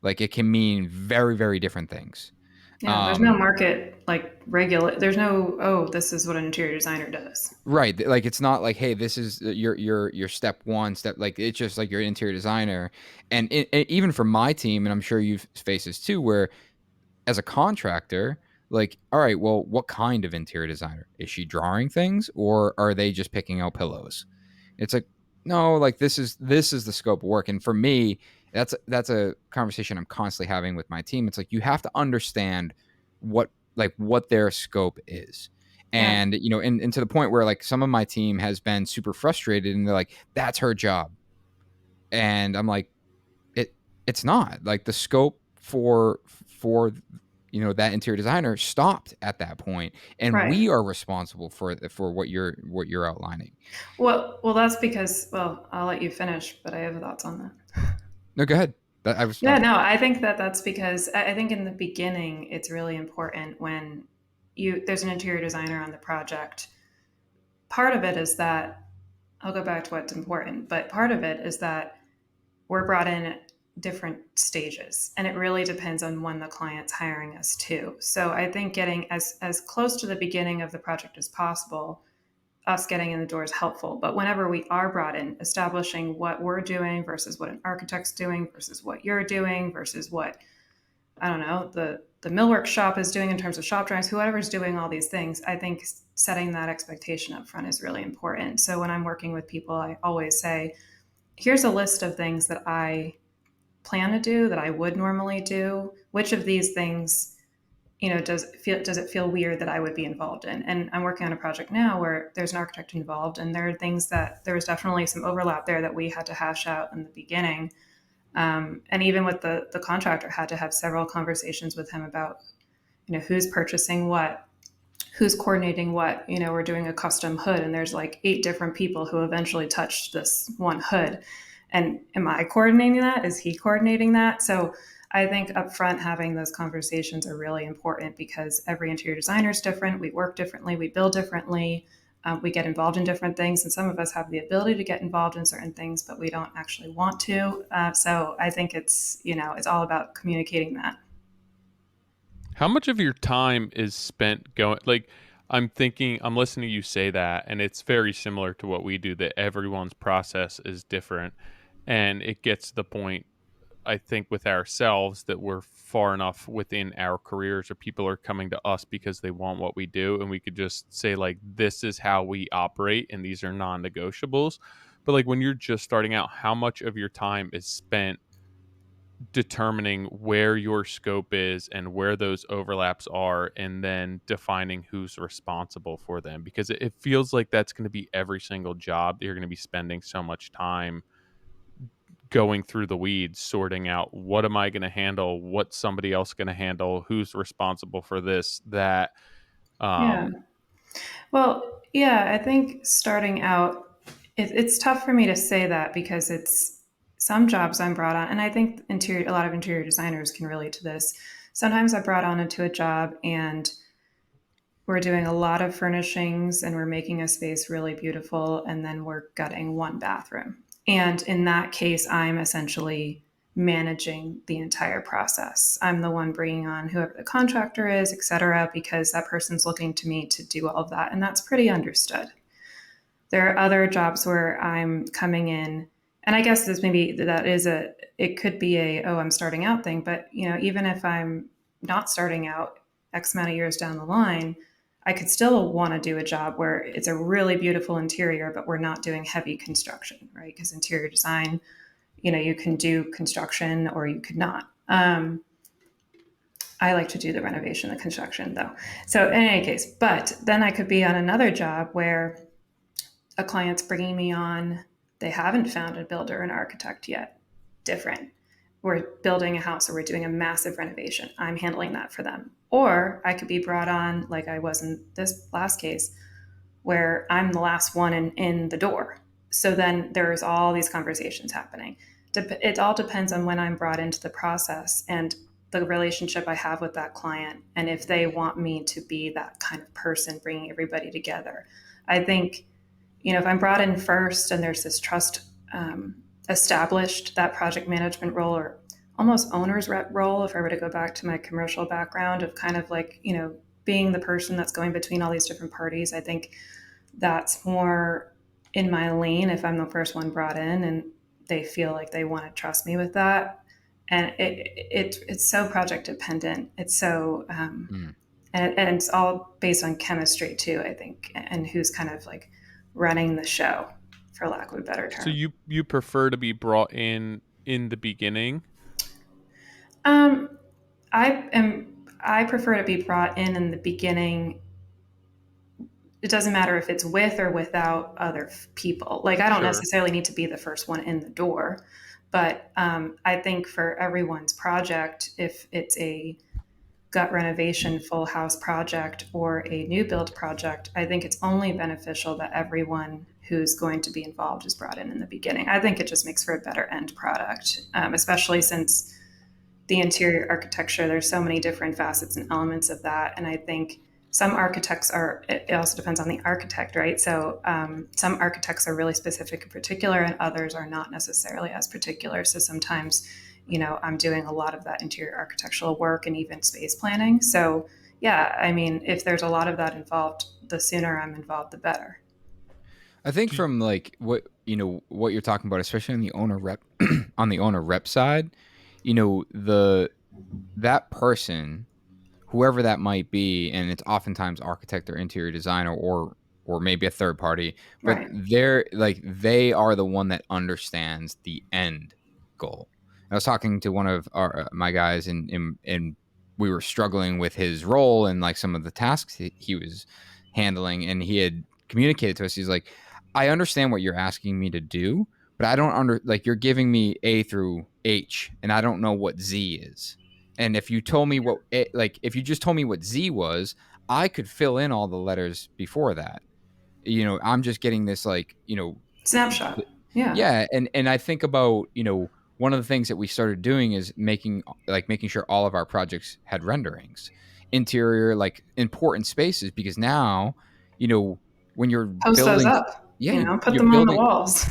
Like it can mean very, very different things. yeah. There's no Um, market like regulate. There's no, oh, this is what an interior designer does. right. Like it's not like, hey, this is your step one step. Like it's just like you're an interior designer, and even for my team, and I'm sure you've faced this too, where as a contractor, like, all right, well, what kind of interior designer is she drawing things, or are they just picking out pillows? It's like, no, like this is the scope of work. And for me, that's a conversation I'm constantly having with my team. It's like you have to understand what what their scope is. Yeah, And and to the point where like some of my team has been super frustrated and they're like, that's her job. And I'm like, it's not. Like the scope for that interior designer stopped at that point, and right. we are responsible for what you're outlining. Well, that's because, well, I'll let you finish, but I have thoughts on that. No, go ahead. I was Yeah, no, I think that that's because I think in the beginning it's really important when there's an interior designer on the project. Part of it is that I'll go back to what's important, but part of it is that we're brought in at different stages, and it really depends on when the client's hiring us too. So I think getting as close to the beginning of the project as possible, us getting in the door is helpful. But whenever we are brought in, establishing what we're doing versus what an architect's doing versus what you're doing versus what, I don't know, the millwork shop is doing in terms of shop drawings, whoever's doing all these things, I think setting that expectation up front is really important. So when I'm working with people, I always say, here's a list of things that I plan to do that I would normally do. Which of these things, does it feel weird that I would be involved in? And I'm working on a project now where there's an architect involved, and there are things that there was definitely some overlap there that we had to hash out in the beginning. And even with the contractor, had to have several conversations with him about who's purchasing what, who's coordinating what. We're doing a custom hood, and there's like 8 different people who eventually touched this one hood. And am I coordinating that? Is he coordinating that? So I think upfront having those conversations are really important because every interior designer is different. We work differently. We build differently. We get involved in different things, and some of us have the ability to get involved in certain things, but we don't actually want to. So I think it's all about communicating that. How much of your time is spent going like I'm listening to you say that and it's very similar to what we do that everyone's process is different and it gets to the point I think with ourselves that we're far enough within our careers, or people are coming to us because they want what we do, and we could just say like, this is how we operate and these are non-negotiables. But like when you're just starting out, how much of your time is spent determining where your scope is and where those overlaps are, and then defining who's responsible for them? Because it feels like that's going to be every single job that you're going to be spending so much time going through the weeds, sorting out what am I going to handle, what's somebody else going to handle, who's responsible for this, that. Yeah. um Well, yeah, I think starting out, it's tough for me to say that because it's some jobs I'm brought on, and I think a lot of interior designers can relate to this. Sometimes I brought on into a job and we're doing a lot of furnishings and we're making a space really beautiful, and then we're gutting one bathroom. And in that case, I'm essentially managing the entire process. I'm the one bringing on whoever the contractor is, et cetera, because that person's looking to me to do all of that. And that's pretty understood. There are other jobs where I'm coming in, and I guess this maybe that is it could be oh, I'm starting out thing, but even if I'm not starting out X amount of years down the line, I could still want to do a job where it's a really beautiful interior, but we're not doing heavy construction, right? Because interior design, you can do construction or you could not. I like to do the renovation, the construction though. So in any case, but then I could be on another job where a client's bringing me on, they haven't found a builder, an architect yet. Different. We're building a house or we're doing a massive renovation. I'm handling that for them. Or I could be brought on, like I was in this last case, where I'm the last one in the door. So then there's all these conversations happening. It all depends on when I'm brought into the process and the relationship I have with that client, and if they want me to be that kind of person bringing everybody together. I think if I'm brought in first and there's this trust established, that project management role or almost owner's rep role, if I were to go back to my commercial background of kind of like, being the person that's going between all these different parties, I think that's more in my lane if I'm the first one brought in and they feel like they want to trust me with that. And it's so project dependent. It's so, Mm. and it's all based on chemistry too, I think, and who's kind of like running the show, for lack of a better so term. you prefer to be brought in the beginning? Um, I prefer to be brought in the beginning. It doesn't matter if it's with or without other people. Like I don't Sure. necessarily need to be the first one in the door, but I think for everyone's project, if it's a gut renovation full house project or a new build project, I think it's only beneficial that everyone who's going to be involved is brought in the beginning. I think it just makes for a better end product, especially since the interior architecture, there's so many different facets and elements of that. And I think some architects are, it also depends on the architect, right? So some architects are really specific and particular, and others are not necessarily as particular. So sometimes, I'm doing a lot of that interior architectural work and even space planning. So, yeah, I mean, if there's a lot of that involved, the sooner I'm involved, the better. I think Do you- from like what you're talking about, especially on the owner rep on the owner rep side, the that person, whoever that might be, and it's oftentimes architect or interior designer or maybe a third party, but Right. they are the one that understands the end goal. I was talking to one of my guys, and we were struggling with his role and like some of the tasks he was handling, and he had communicated to us. He's like, I understand what you're asking me to do, but I don't you're giving me A through H, and I don't know what Z is. And if you told me if you just told me what Z was, I could fill in all the letters before that. I'm just getting this Snapshot. Yeah. yeah, and I think about, one of the things that we started doing is making sure all of our projects had renderings, interior, like important spaces, because now, when you're Post those building, up, yeah, put you're them on the building, walls.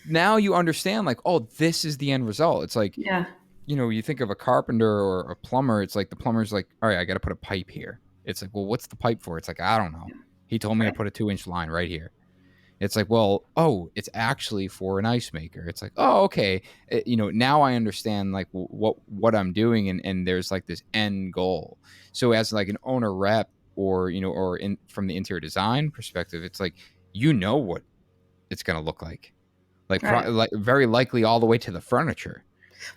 now you understand like, oh, this is the end result. It's like, Yeah. you think of a carpenter or a plumber, it's like the plumber's like, all right, I got to put a pipe here. It's like, well, what's the pipe for? It's like, I don't know. He told me to Right. put a 2-inch line right here. It's like, well, oh, it's actually for an ice maker. It's like, oh, okay. Now I understand like what I'm doing, and there's like this end goal. So as like an owner rep, or or in from the interior design perspective, it's like what it's going to look like Right. like very likely all the way to the furniture.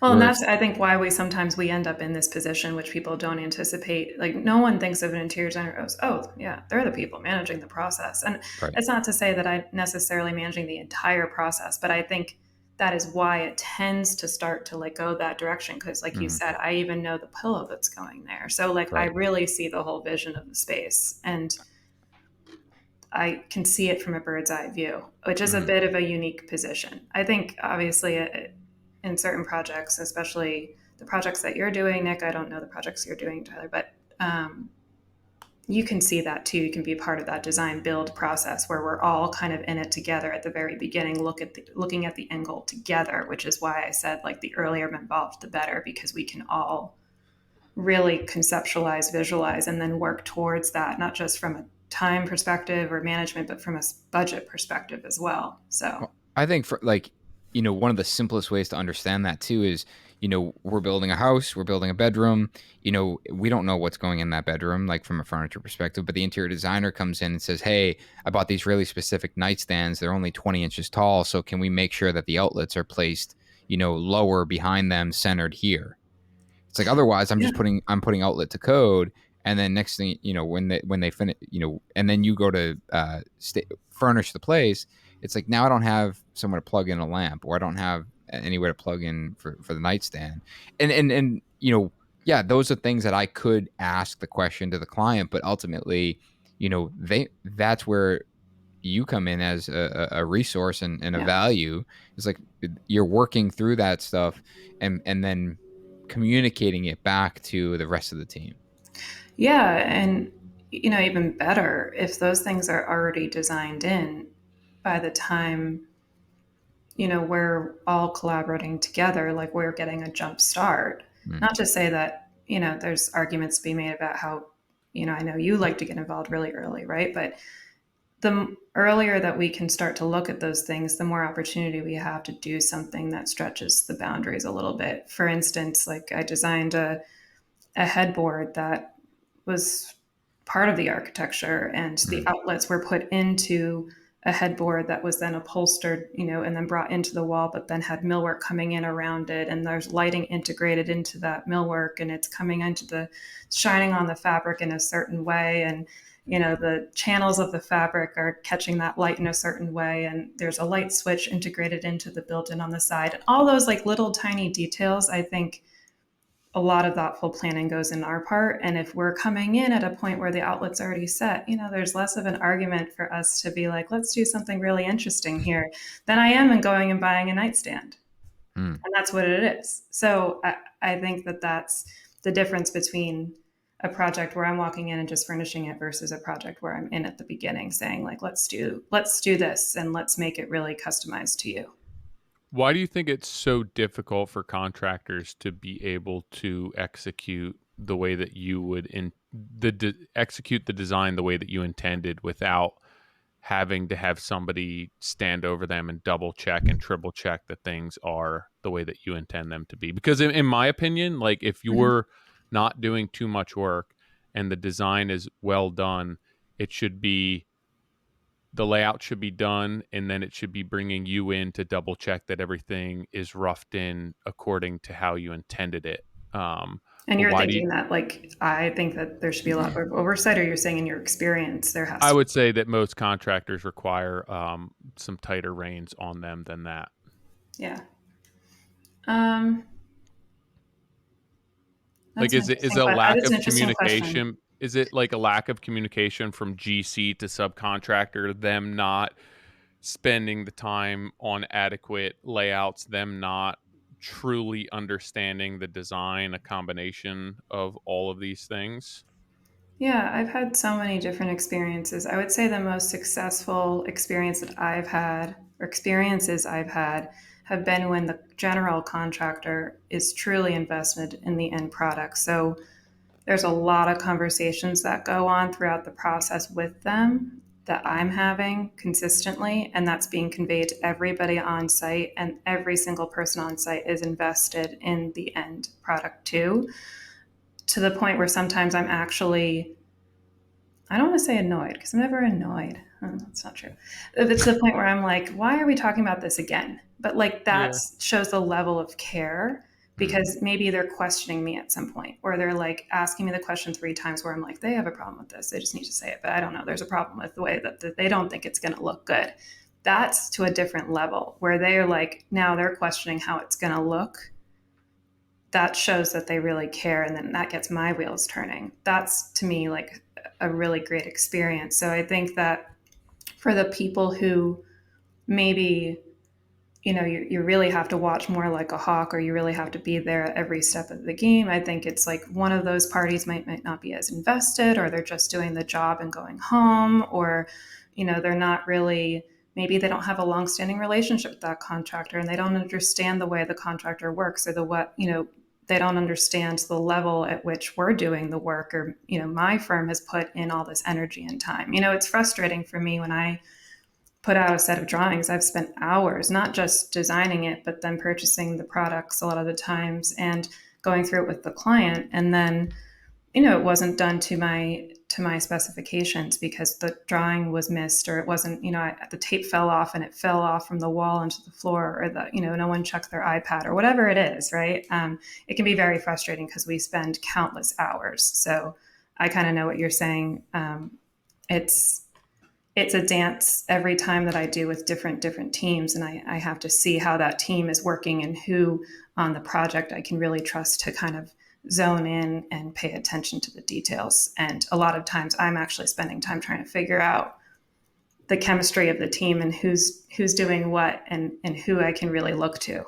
Well, and Where that's, it's I think, why we end up in this position, which people don't anticipate. Like, no one thinks of an interior designer as, oh, yeah, they're the people managing the process. And right. it's not to say that I'm necessarily managing the entire process, but I think that is why it tends to start to like go that direction. Because, like you Mhm. said, I even know the pillow that's going there. So, like, I Right. really see the whole vision of the space, and I can see it from a bird's eye view, which is a Mhm. bit of a unique position. I think, obviously, in certain projects, especially the projects that you're doing, Nick, I don't know the projects you're doing, Tyler, but you can see that too. You can be part of that design build process where we're all kind of in it together at the very beginning, looking at the end goal together, which is why I said like the earlier I'm involved, the better, because we can all really conceptualize, visualize, and then work towards that, not just from a time perspective or management, but from a budget perspective as well. So, Well, I think for like, one of the simplest ways to understand that too is, we're building a house, we're building a bedroom, we don't know what's going in that bedroom, like from a furniture perspective, but the interior designer comes in and says, hey, I bought these really specific nightstands. They're only 20 inches tall. So can we make sure that the outlets are placed, lower behind them, centered here? It's like otherwise yeah, I'm putting outlet to code, and then next thing when they finish, and then you go to furnish the place. It's like now I don't have somewhere to plug in a lamp, or I don't have anywhere to plug in for the nightstand, and yeah, those are things that I could ask the question to the client, but ultimately, that's where you come in as a resource and a yeah, value. It's like you're working through that stuff, and then communicating it back to the rest of the team. yeah, and even better if those things are already designed in by the time we're all collaborating together, like we're getting a jump start. Mm, Not to say that there's arguments to be made about how I know you like to get involved really early, right? But the earlier that we can start to look at those things, the more opportunity we have to do something that stretches the boundaries a little bit. For instance, like I designed a headboard that was part of the architecture, and the mm, outlets were put into a headboard that was then upholstered, and then brought into the wall, but then had millwork coming in around it, and there's lighting integrated into that millwork, and it's coming into the shining on the fabric in a certain way, and the channels of the fabric are catching that light in a certain way, and there's a light switch integrated into the built-in on the side, and all those like little tiny details. I think a lot of thoughtful planning goes in our part. And if we're coming in at a point where the outlet's already set, there's less of an argument for us to be like, let's do something really interesting here than I am in going and buying a nightstand. mm. And that's what it is. So I think that that's the difference between a project where I'm walking in and just furnishing it versus a project where I'm in at the beginning saying like, let's do this and let's make it really customized to you. Why do you think it's so difficult for contractors to be able to execute the way that you would execute the design the way that you intended without having to have somebody stand over them and double check and triple check that things are the way that you intend them to be? Because in my opinion, like if Mhm. you're not doing too much work and the design is well done, it should be the layout should be done, and then it should be bringing you in to double check that everything is roughed in according to how you intended it. And But you're why do you? thinking that, like, I think that there should be a lot of oversight, or you're saying in your experience there has I to be? would say that most contractors require some tighter reins on them than that. Yeah. Um, Like, that's an is interesting, a lack that's an of interesting question. communication? Is it like a lack of communication from GC to subcontractor? Them not spending the time on adequate layouts, them not truly understanding the design, a combination of all of these things. Yeah, I've had so many different experiences. I would say the most successful experience that I've had, or experiences I've had, have been when the general contractor is truly invested in the end product. So there's a lot of conversations that go on throughout the process with them. that I'm having consistently, and that's being conveyed to everybody on site, and every single person on site is invested in the end product too, to the point where sometimes I'm actually, I don't want to say annoyed because I'm never annoyed. That's not true. It's to the point where I'm like, why are we talking about this again? But like that Yeah. shows the level of care, Mm. because maybe they're questioning me at some point, or they're like asking me the question 3 times where I'm like, they have a problem with this. They just need to say it. But I don't know. There's a problem with the way that they don't think it's going to look good. That's to a different level where they are like, now they're questioning how it's going to look. That shows that they really care, and then that gets my wheels turning. That's to me like a really great experience. So I think that for the people who maybe, you really have to watch more like a hawk, or you really have to be there at every step of the game, I think it's like one of those parties might not be as invested, or they're just doing the job and going home, or they're not really, maybe they don't have a long-standing relationship with that contractor, and they don't understand the way the contractor works, or they don't understand the level at which we're doing the work, or my firm has put in all this energy and time. It's frustrating for me when I put out a set of drawings. I've spent hours not just designing it, but then purchasing the products a lot of the times and going through it with the client, and then it wasn't done to my specifications because the drawing was missed, or it wasn't, the tape fell off and it fell off from the wall into the floor, or no one checked their iPad, or whatever it is, right? It can be very frustrating because we spend countless hours. So I kind of know what you're saying. It's it's a dance every time that I do with different teams, and I have to see how that team is working and who on the project I can really trust to kind of zone in and pay attention to the details. And a lot of times I'm actually spending time trying to figure out the chemistry of the team and who's doing what, and who I can really look to.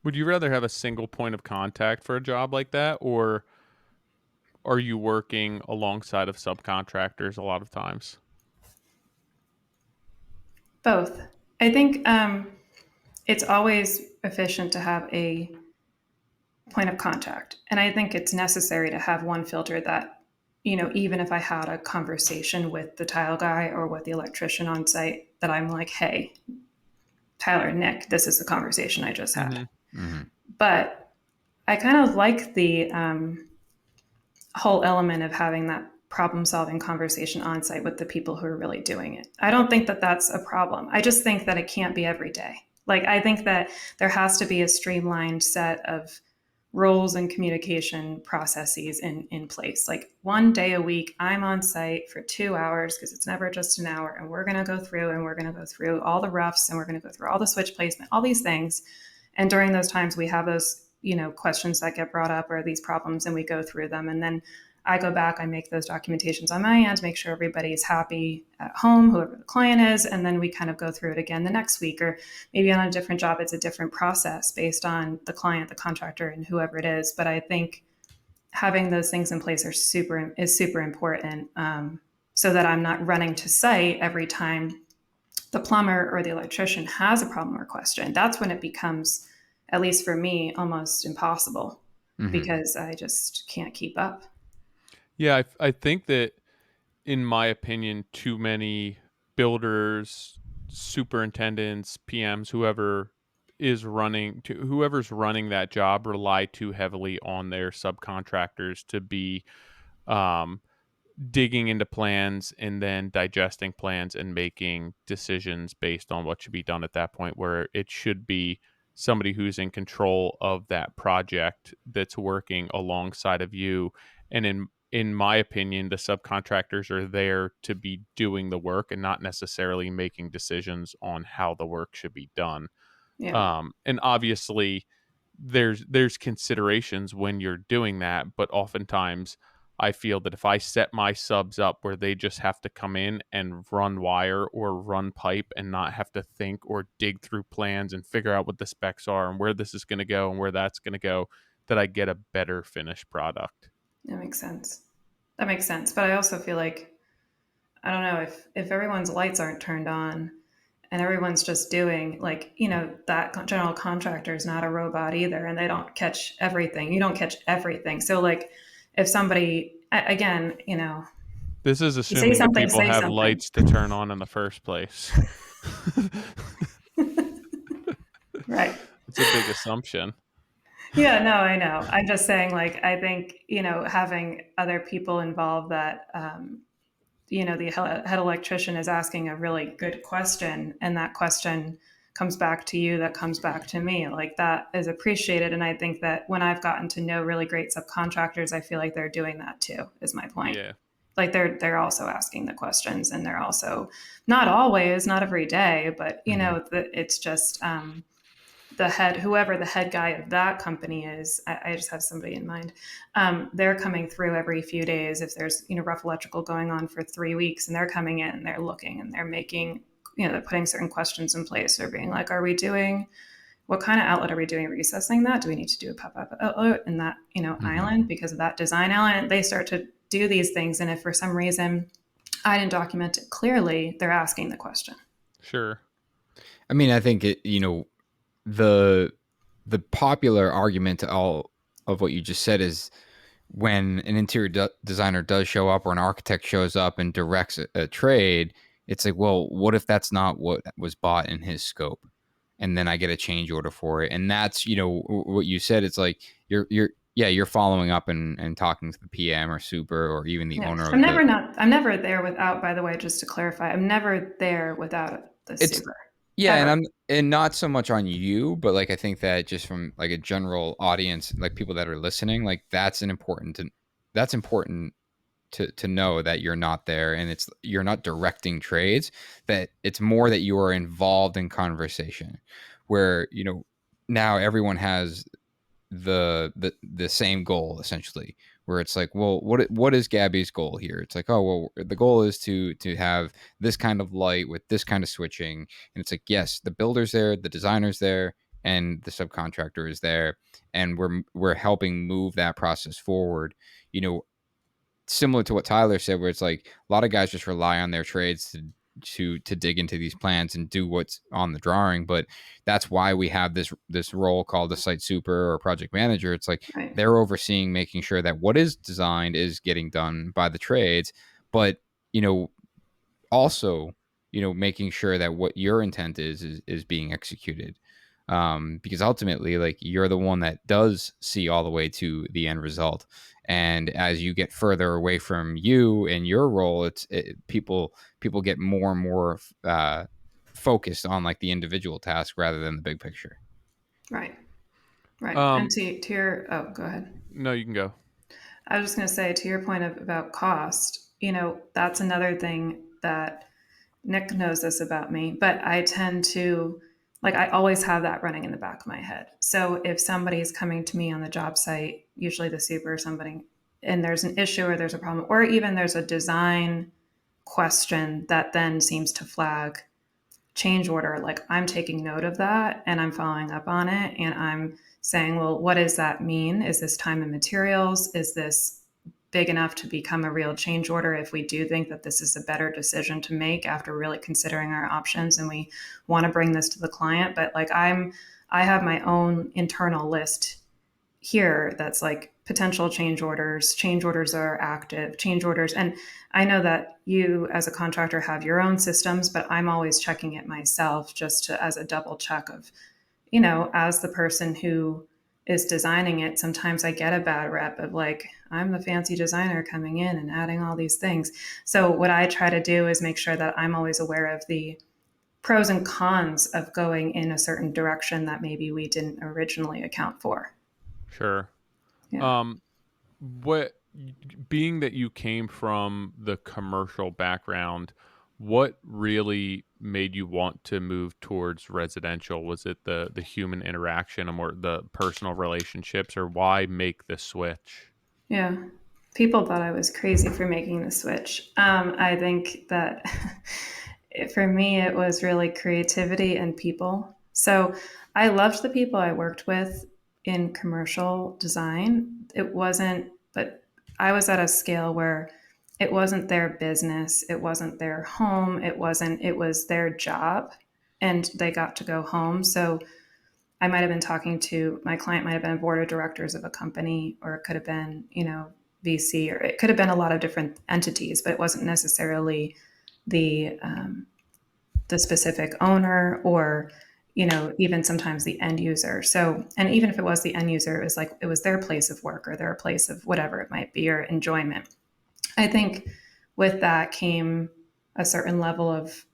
Would you rather have a single point of contact for a job like that, or are you working alongside of subcontractors a lot of times? Both. I think it's always efficient to have a point of contact. And I think it's necessary to have one filter that, even if I had a conversation with the tile guy or with the electrician on site, that I'm like, hey, Tyler, Nick, this is the conversation I just had. Mhm. Mhm. But I kind of like the whole element of having that problem solving conversation on site with the people who are really doing it. I don't think that that's a problem. I just think that it can't be every day. Like, I think that there has to be a streamlined set of roles and communication processes in place. Like, one day a week, I'm on site for 2 hours, because it's never just an hour, and we're going to go through, and we're going to go through all the roughs, and we're going to go through all the switch placement, all these things. And during those times, we have those, questions that get brought up, or these problems, and we go through them. And then I go back, I make those documentations on my end, make sure everybody's happy at home, whoever the client is, and then we kind of go through it again the next week. Or maybe on a different job, it's a different process based on the client, the contractor, and whoever it is. But I think having those things in place is super important, so that I'm not running to site every time the plumber or the electrician has a problem or question. That's when it becomes, at least for me, almost impossible, Mhm. because I just can't keep up. Yeah, I think that, in my opinion, too many builders, superintendents, PMs, whoever's running that job, rely too heavily on their subcontractors to be um, digging into plans and then digesting plans and making decisions based on what should be done at that point, where it should be somebody who's in control of that project that's working alongside of you. And in my opinion, the subcontractors are there to be doing the work and not necessarily making decisions on how the work should be done. Yeah. And obviously, there's considerations when you're doing that, but oftentimes I feel that if I set my subs up where they just have to come in and run wire or run pipe and not have to think or dig through plans and figure out what the specs are and where this is going to go and where that's going to go, that I get a better finished product. That makes sense. That makes sense. But I also feel like, I don't know, if everyone's lights aren't turned on and everyone's just doing, like, that general contractor is not a robot either, and they don't catch everything. You don't catch everything. So like, if somebody, again, This is You say assuming that something, people say have something. lights to turn on in the first place. Right. It's a big assumption. Yeah, no, I know. I'm just saying, like, I think, having other people involved that, the head electrician is asking a really good question, and that question comes back to you, that comes back to me. Like, that is appreciated. And I think that when I've gotten to know really great subcontractors, I feel like they're doing that too, is my point. Yeah. Like they're also asking the questions, and they're also not always, not every day, but Mhm. it's just the head, whoever the head guy of that company is. I just have somebody in mind. They're coming through every few days. If there's rough electrical going on for 3 weeks, and they're coming in and they're looking and they're making, they're putting certain questions in place. They're being like, are we doing, what kind of outlet are we doing recessing that? Do we need to do a pop-up outlet in that Mhm. island because of that design element? They start to do these things, and if for some reason I didn't document it clearly, they're asking the question. Sure. I mean, I think the the popular argument to all of what you just said is when an interior designer does show up or an architect shows up and directs a trade, it's like, well, what if that's not what was bought in his scope? And then I get a change order for it. And that's, what you said. It's like you're following up and talking to the PM or super or even the Yeah, owner I'm of the. never not. I'm never there without. By the way, just to clarify, I'm never there without the It's super, Yeah, and ever. not so much on you, but like I think that just from like a general audience, like people that are listening, like that's important to know that you're not there, and you're not directing trades, that it's more that you are involved in conversation where now everyone has the same goal essentially, where it's like, well, what is Gabby's goal here? It's like, oh well, the goal is to have this kind of light with this kind of switching. And it's like, yes, the builder's there, the designer's there, and the subcontractor is there, and we're helping move that process forward. Similar to what Tyler said, where it's like a lot of guys just rely on their trades to dig into these plans and do what's on the drawing. But that's why we have this role called the site super or project manager. It's like Right, they're overseeing making sure that what is designed is getting done by the trades, but you know also making sure that what your intent is being executed, because ultimately, like, you're the one that does see all the way to the end result. And as you get further away from you and your role, people get more and more focused on like the individual task rather than the big picture. right, right. And Um, to your, oh, go ahead. no, you can go. I was just going to say, to your point about cost, that's another thing that Nick knows this about me, but I tend to, like, I always have that running in the back of my head. So if somebody's coming to me on the job site, usually the super or somebody, and there's an issue or there's a problem, or even there's a design question that then seems to flag change order, like, I'm taking note of that and I'm following up on it, and I'm saying, well, what does that mean? Is this time and materials? Is this big enough to become a real change order if we do think that this is a better decision to make after really considering our options and we want to bring this to the client? But like, I have my own internal list here that's like potential change orders are active, change orders. And I know that you as a contractor have your own systems, but I'm always checking it myself just to, as a double check of, as the person who is designing it, sometimes I get a bad rep of like, I'm the fancy designer coming in and adding all these things. So what I try to do is make sure that I'm always aware of the pros and cons of going in a certain direction that maybe we didn't originally account for. Sure. Yeah. Um, what being that you came from the commercial background, what really made you want to move towards residential? Was it the human interaction and more the personal relationships, or why make the switch? Yeah. People thought I was crazy for making the switch. I think that for me, it was really creativity and people. So I loved the people I worked with in commercial design. It wasn't, but I was at a scale where it wasn't their business, it wasn't their home, it was their job, and they got to go home. So my client might have been a board of directors of a company, or it could have been, VC, or it could have been a lot of different entities, but it wasn't necessarily the the specific owner or even sometimes the end user. So, and even if it was the end user, it was like it was their place of work or their place of whatever it might be or enjoyment. I think with that came a certain level of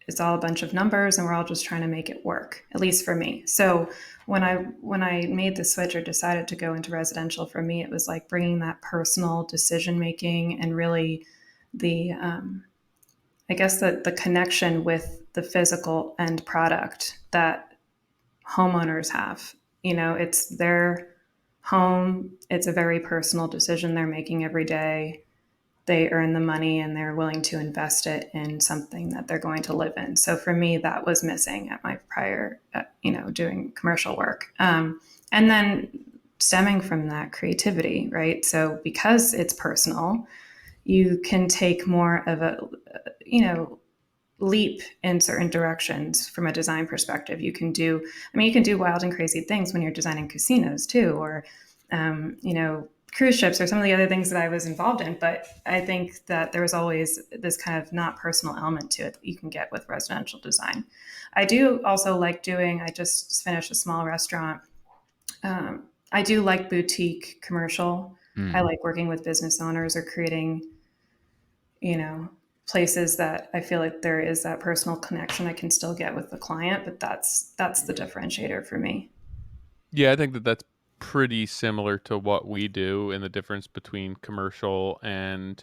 it's all a bunch of numbers and we're all just trying to make it work, at least for me. So when I made the switch or decided to go into residential, for me it was like bringing that personal decision making and really the I guess the connection with the physical end product that homeowners have. It's their home. It's a very personal decision they're making every day. They earn the money and they're willing to invest it in something that they're going to live in. So for me, that was missing at my prior, doing commercial work. And then stemming from that creativity, right? So because it's personal, you can take more of a, leap in certain directions from a design perspective. You can do wild and crazy things when you're designing casinos too, or, cruise ships or some of the other things that I was involved in. But I think that there was always this kind of not personal element to it that you can get with residential design. I do also like I just finished a small restaurant. I do like boutique commercial. I like working with business owners or creating, you know, places that I feel like there is that personal connection I can still get with the client, but that's the differentiator for me. Yeah, I think that that's pretty similar to what we do, and the difference between commercial and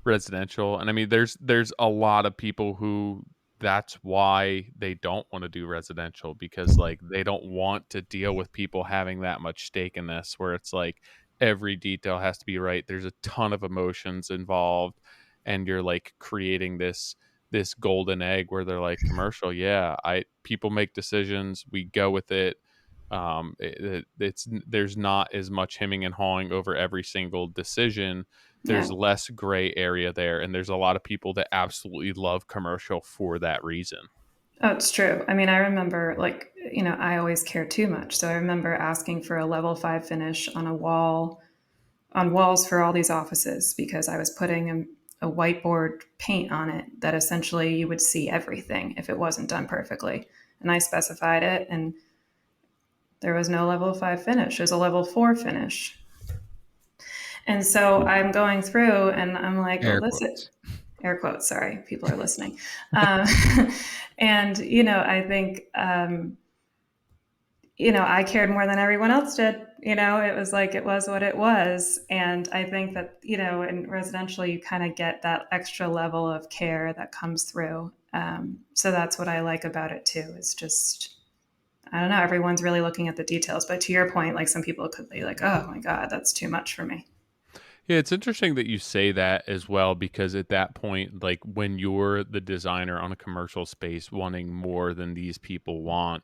residential. And I mean, there's a lot of people who that's why they don't want to do residential, because like they don't want to deal with people having that much stake in this, where it's like every detail has to be right. There's a ton of emotions involved, and you're like creating this golden egg where they're like, commercial, yeah, I people make decisions, we go with it. It's there's not as much hemming and hawing over every single decision. Yeah. There's less gray area there, and there's a lot of people that absolutely love commercial for that reason. Oh, it's true. I mean, I remember I always care too much. So I remember asking for a level 5 finish on a wall on walls for all these offices because I was putting a whiteboard paint on it that essentially you would see everything if it wasn't done perfectly. And I specified it, and there was no level 5 finish. It was a level 4 finish. And so I'm going through and I'm like, well, Air this quotes. is air quotes. Sorry, people are listening. And, I think, I cared more than everyone else did. It was like it was what it was. And I think that, in residential, you kind of get that extra level of care that comes through. So that's what I like about it too. It's just, I don't know, everyone's really looking at the details. But to your point, like some people could be like, oh my God, that's too much for me. Yeah, it's interesting that you say that as well, because at that point, like when you're the designer on a commercial space wanting more than these people want,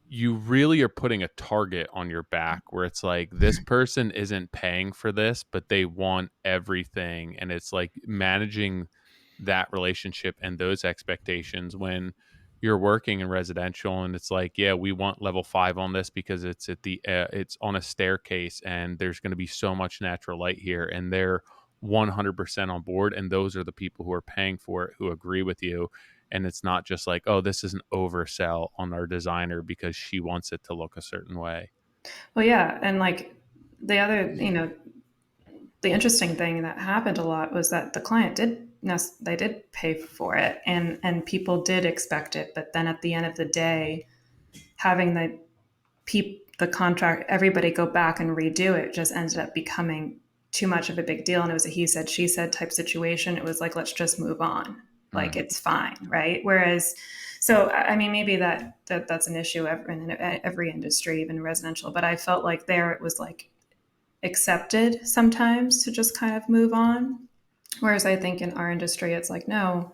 you really are putting a target on your back where it's like this person isn't paying for this, but they want everything. And it's like managing that relationship and those expectations when you're working in residential, and it's like, yeah, we want level 5 on this because it's at the it's on a staircase and there's going to be so much natural light here, and they're 100% on board, and those are the people who are paying for it who agree with you. And it's not just like, oh, this is an oversell on our designer because she wants it to look a certain way. Well, yeah. And like the other, the interesting thing that happened a lot was that the client they did pay for it and people did expect it, but then at the end of the day, having the contract everybody go back and redo it just ended up becoming too much of a big deal, and it was a he said she said type situation. It was like, let's just move on, like it's fine, right? Whereas, so I mean, maybe that's an issue in every industry, even residential, but I felt like there it was like accepted sometimes to just kind of move on. Whereas I think in our industry, it's like, no,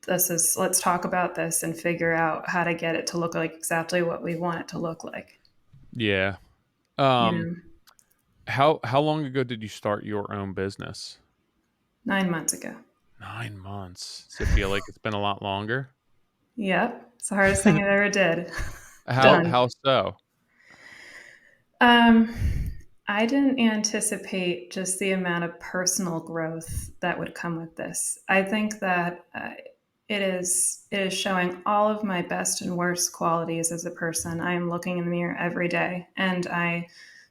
let's talk about this and figure out how to get it to look like exactly what we want it to look like. Yeah. You Um, know, how long ago did you start your own business? 9 months ago. 9 months. Does it feel like it's been a lot longer? Yep. It's the hardest thing I ever did. How Done. how so? Um, I didn't anticipate just the amount of personal growth that would come with this. I think that it is showing all of my best and worst qualities as a person. I am looking in the mirror every day, and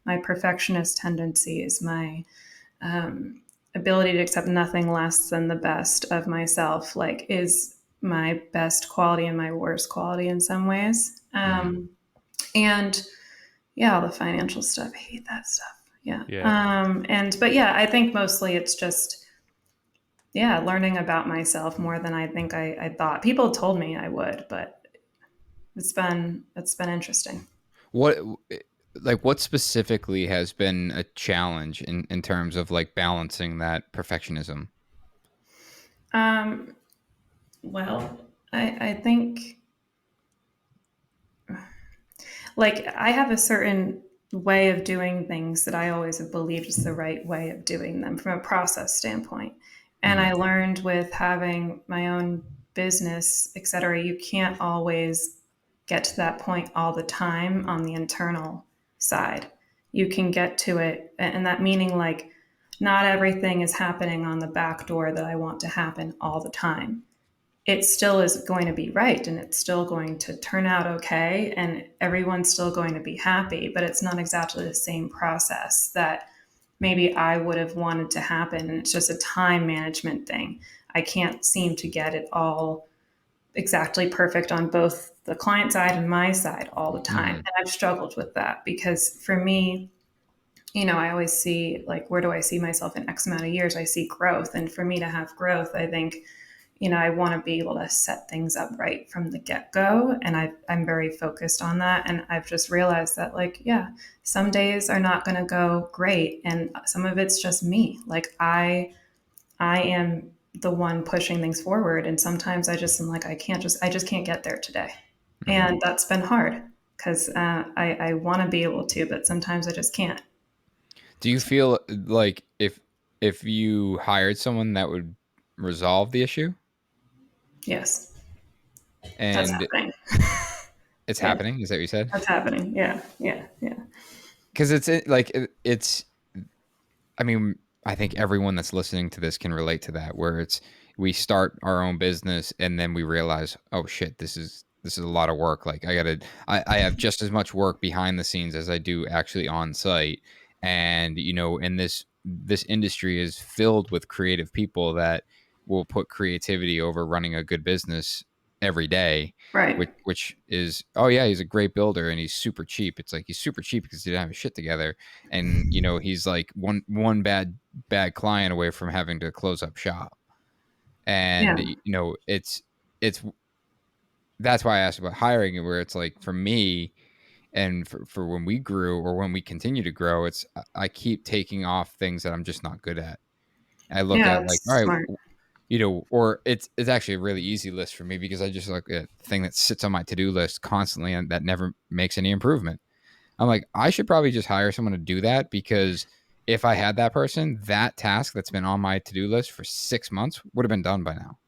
my perfectionist tendencies, my ability to accept nothing less than the best of myself, like is my best quality and my worst quality in some ways. Mm. And yeah, all the financial stuff. I hate that stuff. Yeah. Yeah. But yeah, I think mostly it's just, yeah, learning about myself more than I think I thought. People told me I would, but it's been interesting. What like what specifically has been a challenge in terms of like balancing that perfectionism? Um, well, I think like I have a certain way of doing things that I always have believed is the right way of doing them from a process standpoint. And Hmm. I learned with having my own business, et cetera, you can't always get to that point all the time on the internal side. You can get to it, and that meaning like not everything is happening on the back door that I want to happen all the time. It still is going to be right and it's still going to turn out okay and everyone's still going to be happy, but it's not exactly the same process that maybe I would have wanted to happen. And it's just a time management thing. I can't seem to get it all exactly perfect on both the client side and my side all the time. Hmm. And I've struggled with that because for me, I always see like, where do I see myself in X amount of years? I see growth. And for me to have growth, I think I want to be able to set things up right from the get go. And I'm very focused on that. And I've just realized that, like, yeah, some days are not going to go great. And some of it's just me. Like, I am the one pushing things forward. And sometimes I just am like, I just can't get there today. Hmm. And that's been hard because I want to be able to, but sometimes I just can't. Do you feel like if you hired someone that would resolve the issue Yes, that's and happening. it's Yeah, happening? Is that what you said? that's happening. Yeah, yeah, yeah. Because it's I mean, I think everyone that's listening to this can relate to that, where it's we start our own business and then we realize, oh shit, this is a lot of work. Like I have just as much work behind the scenes as I do actually on site. And and this industry is filled with creative people that will put creativity over running a good business every day, Right. which is, oh yeah, he's a great builder and he's super cheap. It's like he's super cheap because he didn't have his shit together, and he's like one bad client away from having to close up shop. And Yeah. it's that's why I asked about hiring, where it's like for me and for when we grew or when we continue to grow, it's I keep taking off things that I'm just not good at. I look Yeah, at like, all it's right, smart. or it's actually a really easy list for me because I just like a thing that sits on my to-do list constantly and that never makes any improvement. I'm like, I should probably just hire someone to do that, because if I had that person, that task that's been on my to-do list for 6 months would have been done by now.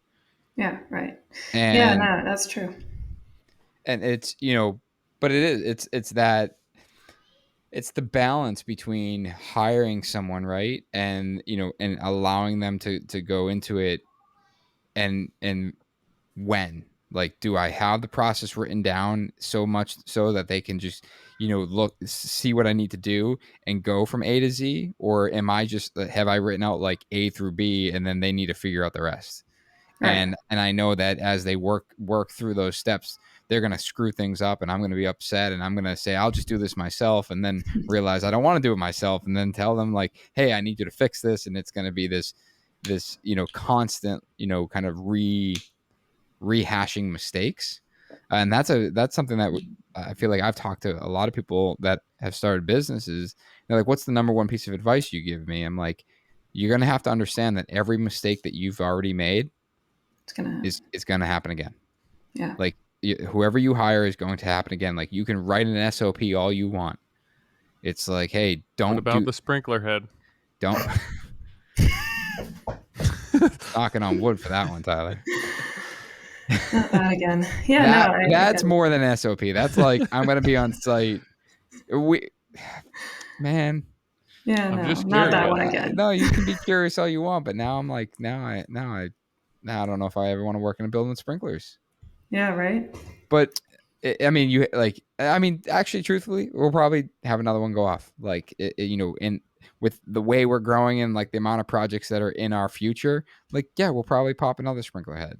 Yeah, right. Yeah, And no, that's true. it's, but it's the balance between hiring someone, right? And, and allowing them to go into it, and when, like, do I have the process written down so much so that they can just look, see what I need to do and go from A to Z, or am I just, have I written out like A through B and then they need to figure out the rest? Right. And I know that as they work through those steps, they're going to screw things up and I'm going to be upset and I'm going to say I'll just do this myself, and then realize I don't want to do it myself, and then tell them like, hey, I need you to fix this, and it's going to be this constant kind of rehashing mistakes. And that's something that I feel like I've talked to a lot of people that have started businesses. They're like, what's the number one piece of advice you give me? I'm like, you're going to have to understand that every mistake that you've already made It's gonna, is going to happen again. yeah. Like, whoever you hire is going to happen again. Like, you can write an SOP all you want. It's like, hey, What about the sprinkler head? don't knocking on wood for that one, Tyler. Not that again. Yeah, no, I That's get it. more than SOP. That's like, I'm going to be on site. We, man. Yeah, I'm no, just not that one curious. again. No, you can be curious all you want, but now I'm like, now I don't know if I ever want to work in a building with sprinklers. Yeah, right. But I mean, actually, truthfully, we'll probably have another one go off. Like, in with the way we're growing and like the amount of projects that are in our future, like, yeah, we'll probably pop another sprinkler head.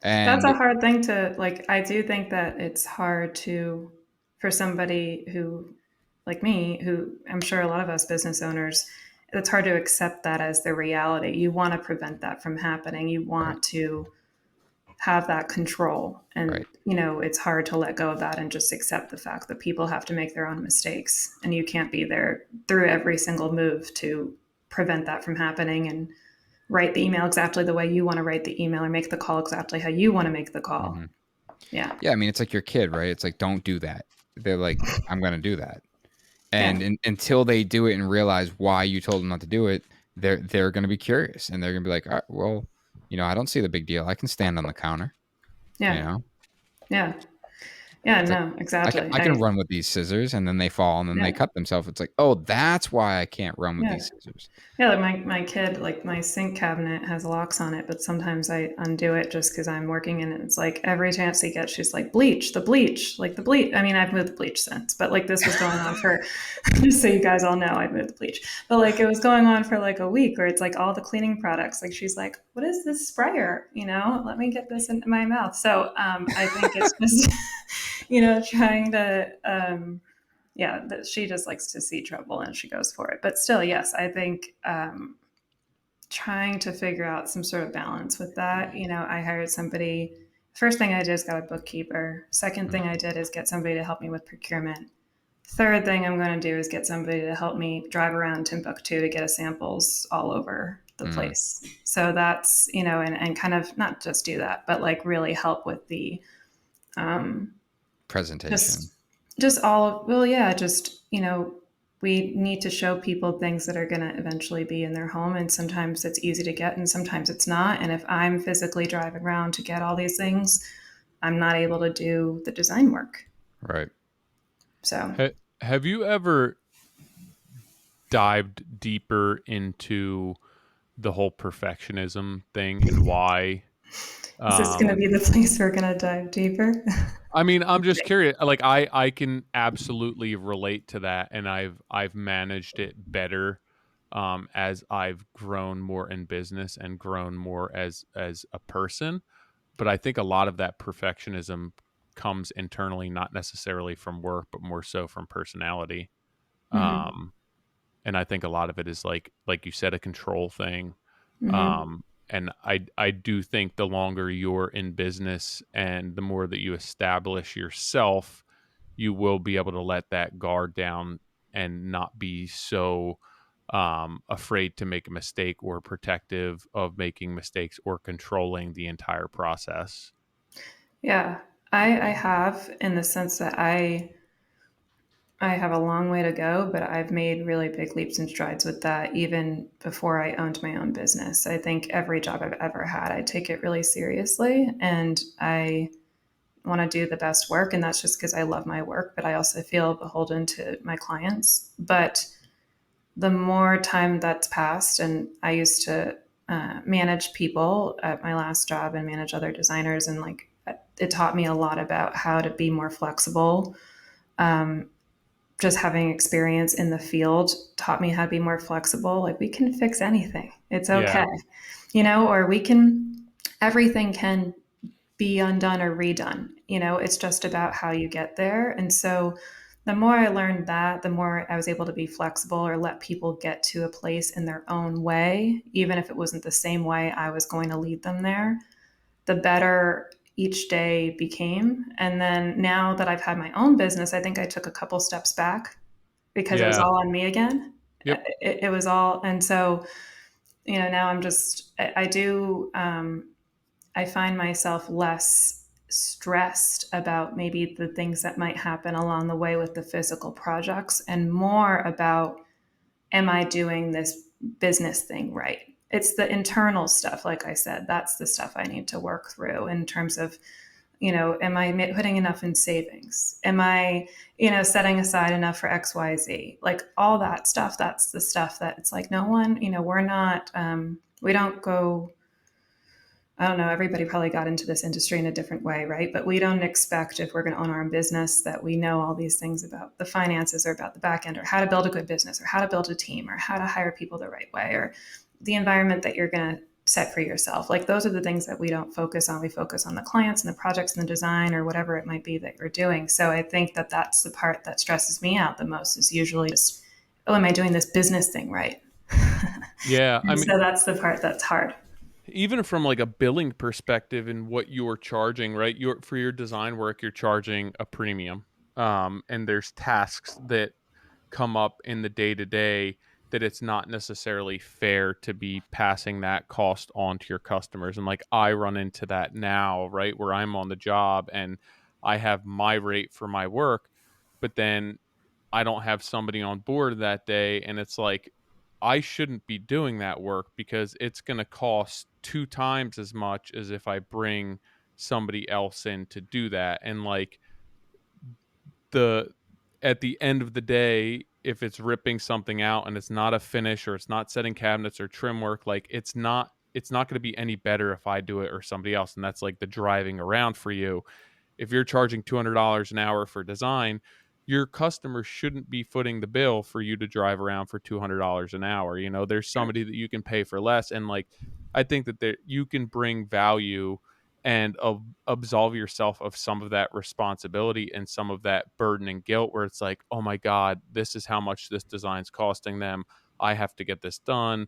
That's a And hard thing to like. I do think that it's hard to, for somebody who, like me, who I'm sure a lot of us business owners, it's hard to accept that as the reality. You want to prevent that from happening. You right, want to have that control. And, right, it's hard to let go of that and just accept the fact that people have to make their own mistakes. And you can't be there through every single move to prevent that from happening and write the email exactly the way you want to write the email or make the call exactly how you want to make the call. hmm Yeah. yeah. I mean, it's like your kid, right? It's like, don't do that. They're like, I'm gonna do that, and Yeah. until they do it and realize why you told them not to do it, they're gonna be curious and they're gonna be like, all right, well, I don't see the big deal. I can stand on the counter. You Yeah. know, Yeah. Yeah. it's like No, I can exactly. I can run with these scissors, and then they fall, and then they Yeah. cut themselves. It's like, oh, that's why I can't run with Yeah. these scissors. Yeah, like my kid, like my sink cabinet has locks on it, but sometimes I undo it just because I'm working in it. It's like every chance he gets, she's like, bleach, like the bleach. I mean, I've moved the bleach since, but like this was going on for, just so you guys all know, I've moved the bleach. But like it was going on for like a week where it's like all the cleaning products. Like she's like, what is this sprayer? Let me get this into my mouth. So I think it's just, trying to, yeah, that she just likes to see trouble and she goes for it. But still, yes, I think trying to figure out some sort of balance with that. I hired somebody. First thing I did is got a bookkeeper. Second Mm, thing I did is get somebody to help me with procurement. Third thing I'm going to do is get somebody to help me drive around Timbuktu to get us samples all over the mm. place. So that's, and kind of not just do that, but like really help with the um, Presentation, just just all of, well, yeah, just we need to show people things that are going to eventually be in their home, and sometimes it's easy to get and sometimes it's not. And if I'm physically driving around to get all these things, I'm not able to do the design work. right? So Have you ever dived deeper into the whole perfectionism thing and why? is this going to Um, be the place we're going to dive deeper? I mean, I'm just curious. Like, I can absolutely relate to that, and I've managed it better as I've grown more in business and grown more as a person. But I think a lot of that perfectionism comes internally, not necessarily from work, but more so from personality. Hmm. Um, and I think a lot of it is like you said, a control thing. Hmm. And I do think the longer you're in business and the more that you establish yourself, you will be able to let that guard down and not be so afraid to make a mistake or protective of making mistakes or controlling the entire process. Yeah, I have, in the sense that I have a long way to go, but I've made really big leaps and strides with that even before I owned my own business. I think every job I've ever had, I take it really seriously and I want to do the best work. And that's just because I love my work, but I also feel beholden to my clients. But the more time that's passed, and I used to manage people at my last job and manage other designers, and like it taught me a lot about how to be more flexible. Um, just having experience in the field taught me how to be more flexible. Like we can fix anything. It's okay. Yeah. Or we can, everything can be undone or redone. It's just about how you get there. And so the more I learned that, the more I was able to be flexible or let people get to a place in their own way, even if it wasn't the same way I was going to lead them there, the better each day became. And then now that I've had my own business, I think I took a couple steps back because it was Yeah. all on me again. Yep. It was all, and so now I'm just I do I find myself less stressed about maybe the things that might happen along the way with the physical projects and more about, am I doing this business thing right? It's the internal stuff, like I said, that's the stuff I need to work through in terms of Am I putting enough in savings? Am I, setting aside enough for XYZ? Like all that stuff, that's the stuff that it's like no one, we're not, we don't go, I don't know, everybody probably got into this industry in a different way, right? But we don't expect if we're going to own our own business that we know all these things about the finances or about the back end or how to build a good business or how to build a team or how to hire people the right way or the environment that you're going to set for yourself. Like those are the things that we don't focus on. We focus on the clients and the projects and the design or whatever it might be that you're doing. So I think that that's the part that stresses me out the most is usually just, oh, am I doing this business thing right? Yeah, I And mean, so that's the part that's hard. even from like a billing perspective and what you're charging, right? You're for your design work, you're charging a premium. And there's tasks that come up in the day to day that it's not necessarily fair to be passing that cost on to your customers. And like I run into that now, right? Where I'm on the job and I have my rate for my work, but then I don't have somebody on board that day. And it's like, I shouldn't be doing that work because it's going to cost 2 times as much as if I bring somebody else in to do that. And like, the at the end of the day, if it's ripping something out and it's not a finish or it's not setting cabinets or trim work, like it's not going to be any better if I do it or somebody else. And that's like the driving around for you. If you're charging $200 an hour for design, your customer shouldn't be footing the bill for you to drive around for $200 an hour. There's somebody that you can pay for less. And like, I think that you can bring value and absolve yourself of some of that responsibility and some of that burden and guilt where it's like, oh my God, this is how much this design's costing them. I have to get this done.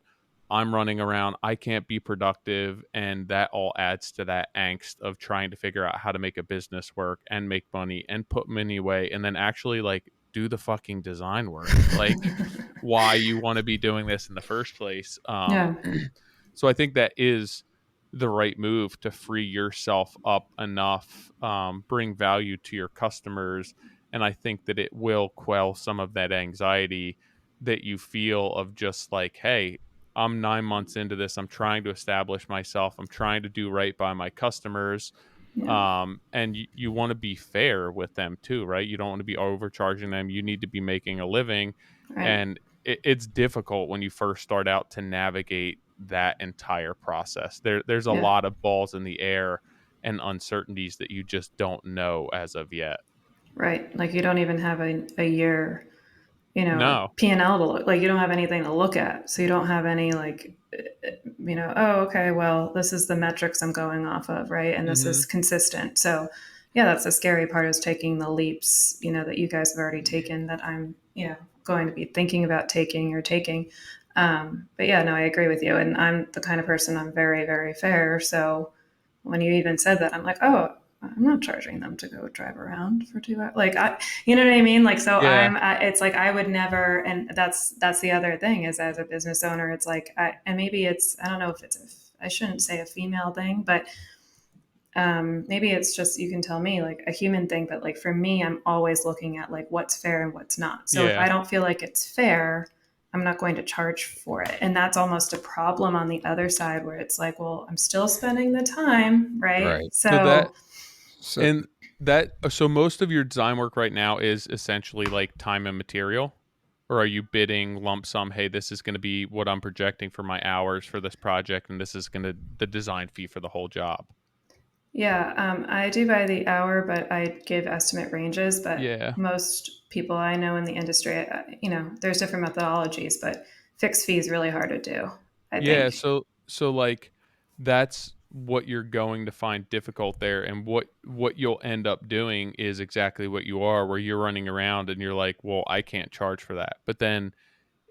I'm running around. I can't be productive. And that all adds to that angst of trying to figure out how to make a business work and make money and put money away and then actually like do the fucking design work. Like why you want to be doing this in the first place. Yeah. So I think that is the right move to free yourself up enough, bring value to your customers. And I think that it will quell some of that anxiety that you feel of just like, hey, I'm 9 months into this. I'm trying to establish myself. I'm trying to do right by my customers. Yeah. And you want to be fair with them too, right? You don't want to be overcharging them. You need to be making a living. Right. And it's difficult when you first start out to navigate that entire process. There's a Yeah. lot of balls in the air and uncertainties that you just don't know as of yet. Right. Like you don't even have a year, No. P&L to look, like you don't have anything to look at. So you don't have any like, oh, okay, well, this is the metrics I'm going off of, right? And this Mhm. is consistent. So yeah, that's the scary part is taking the leaps, that you guys have already taken that I'm, going to be thinking about taking or taking. But yeah, no, I agree with you. And I'm the kind of person I'm very, very fair. So when you even said that, I'm like, oh, I'm not charging them to go drive around for 2 hours. Like, you know what I mean? Like, so Yeah. it's like, I would never, and that's the other thing is as a business owner, it's like, and maybe I don't know if I shouldn't say a female thing, but maybe it's just, you can tell me like a human thing, but like for me, I'm always looking at like what's fair and what's not. So if Yeah. I don't feel like it's fair, I'm not going to charge for it. And that's almost a problem on the other side where it's like, well, I'm still spending the time, right? Right. So that So So and that so most of your design work right now is essentially like time and material, or are you bidding lump sum, hey, this is going to be what I'm projecting for my hours for this project and this is going to the design fee for the whole job? yeah, I do by the hour, but I give estimate ranges. But Yeah. most people I know in the industry, there's different methodologies, but fixed fee is really hard to do, I Yeah, think. so like that's what you're going to find difficult there, and what you'll end up doing is exactly what you are, where you're running around and you're like, "Well, I can't charge for that." But then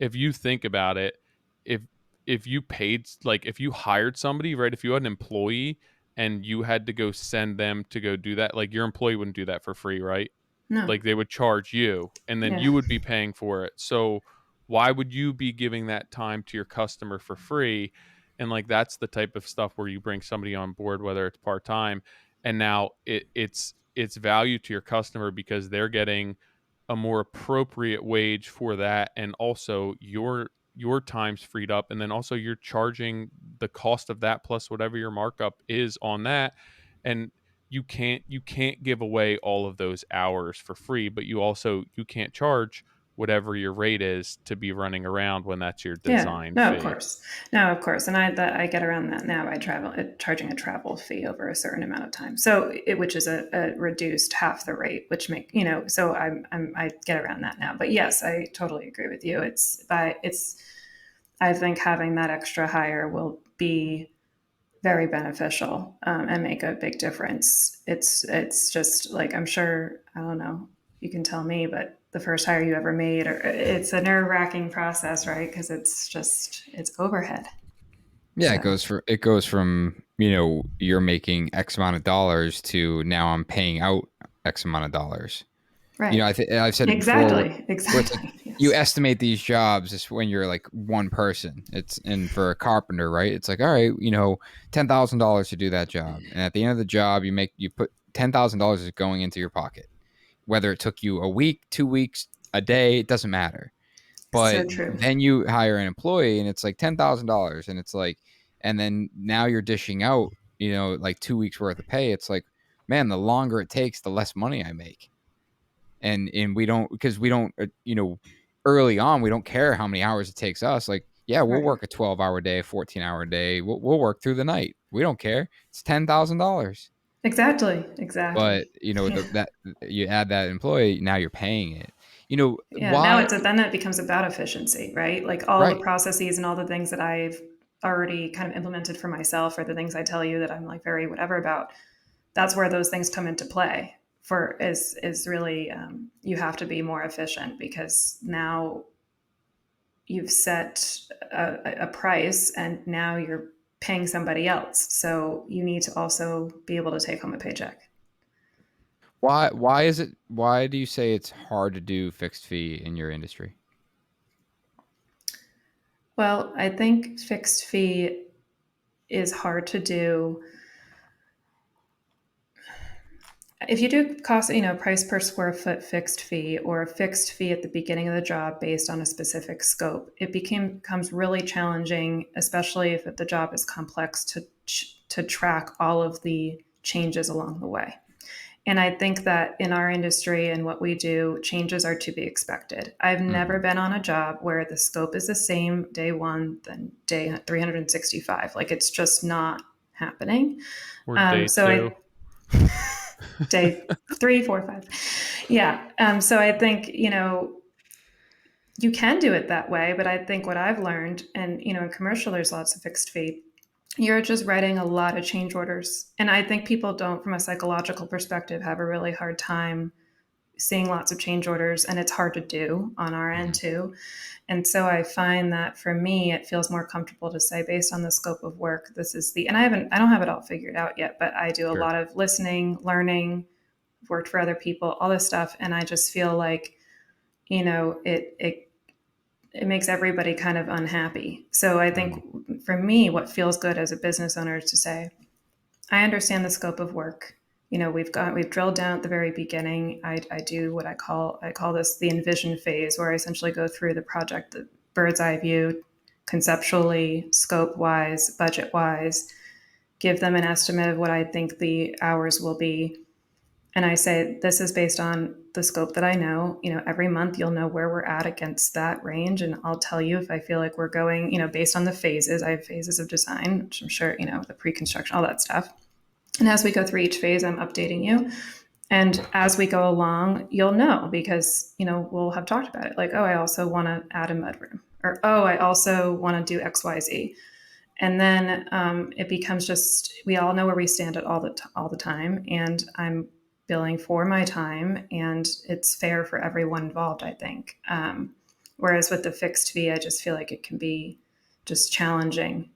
if you think about it, if if you paid like if you hired somebody, right? If you had an employee and you had to go send them to go do that, like your employee wouldn't do that for free, right? No. Like they would charge you and then Yeah. you would be paying for it. So why would you be giving that time to your customer for free? And like that's the type of stuff where you bring somebody on board, whether it's part-time, and now it's value to your customer because they're getting a more appropriate wage for that, and also your time's freed up, and then also you're charging the cost of that plus whatever your markup is on that. And you can't give away all of those hours for free, but you can't charge whatever your rate is to be running around when that's your Yeah, design no, of fee. course, no, of course, and I get around that now by charging a travel fee over a certain amount of time. So which is a reduced half the rate, which so I get around that now. But yes, I totally agree with you. I think having that extra hire will be very beneficial, and make a big difference. It's just like, I'm sure, I don't know, you can tell me, but the first hire you ever made, or it's a nerve wracking process, right? Because it's overhead. Yeah, So it goes from, you know, you're making X amount of dollars to now I'm paying out X amount of dollars. You know, right, I've said it before exactly, where it's like exactly. you Yes, estimate these jobs is when you're like one person. It's and for a carpenter, right? It's like, all right, you know, $10,000 to do that job, and at the end of the job, you put $10,000 is going into your pocket. Whether it took you a week, 2 weeks, a day, it doesn't matter. so But true. then you hire an employee, and it's like $10,000, and it's like, and then now you're dishing out, you know, like 2 weeks worth of pay. It's like, man, the longer it takes, the less money I make. And we don't, because we don't, you know, early on we don't care how many hours it takes us. Like, yeah, we'll Right, work a 12-hour day, 14-hour day. We'll work through the night. We don't care. It's $10,000. exactly, exactly. But you know, Yeah, that you add that employee, now you're paying it. You know yeah. Now why? then it becomes about efficiency, right? Like all the Right. processes and all the things that I've already kind of implemented for myself, or the things I tell you that I'm like very whatever about, that's where those things come into play. For is really, you have to be more efficient, because now you've set a price, and now you're paying somebody else, so you need to also be able to take home a paycheck. Why do you say it's hard to do fixed fee in your industry? Well, I think fixed fee is hard to do. If you do cost, price per square foot fixed fee, or a fixed fee at the beginning of the job based on a specific scope, it becomes really challenging, especially if the job is complex, to track all of the changes along the way. And I think that in our industry and what we do, changes are to be expected. I've never Mhm. been on a job where the scope is the same day one than day 365. Like, it's just not happening. Or day So two. day three, four, five. Yeah. So I think, you can do it that way, but I think what I've learned, and, in commercial, there's lots of fixed fee. You're just writing a lot of change orders. And I think people don't, from a psychological perspective, have a really hard time seeing lots of change orders, and it's hard to do on our end Mhm. too. And so I find that for me, it feels more comfortable to say, based on the scope of work, this is and I don't have it all figured out yet, but I do a Sure. lot of listening, learning, worked for other people, all this stuff. And I just feel like, it makes everybody kind of unhappy. So I Mhm. think for me, what feels good as a business owner is to say, I understand the scope of work. We've drilled down at the very beginning. I do what I call this the envision phase, where I essentially go through the project, the bird's eye view, conceptually, scope wise, budget wise, give them an estimate of what I think the hours will be. And I say, this is based on the scope that I know. Every month you'll know where we're at against that range. And I'll tell you if I feel like we're going, based on the phases. I have phases of design, which I'm sure, the pre construction, all that stuff. And as we go through each phase, I'm updating you. And as we go along, you'll know, because, we'll have talked about it. Like, oh, I also want to add a mudroom, or, oh, I also want to do XYZ. And then it becomes just, we all know where we stand at all the time. And I'm billing for my time, and it's fair for everyone involved, I think. Whereas with the fixed fee, I just feel like it can be just challenging.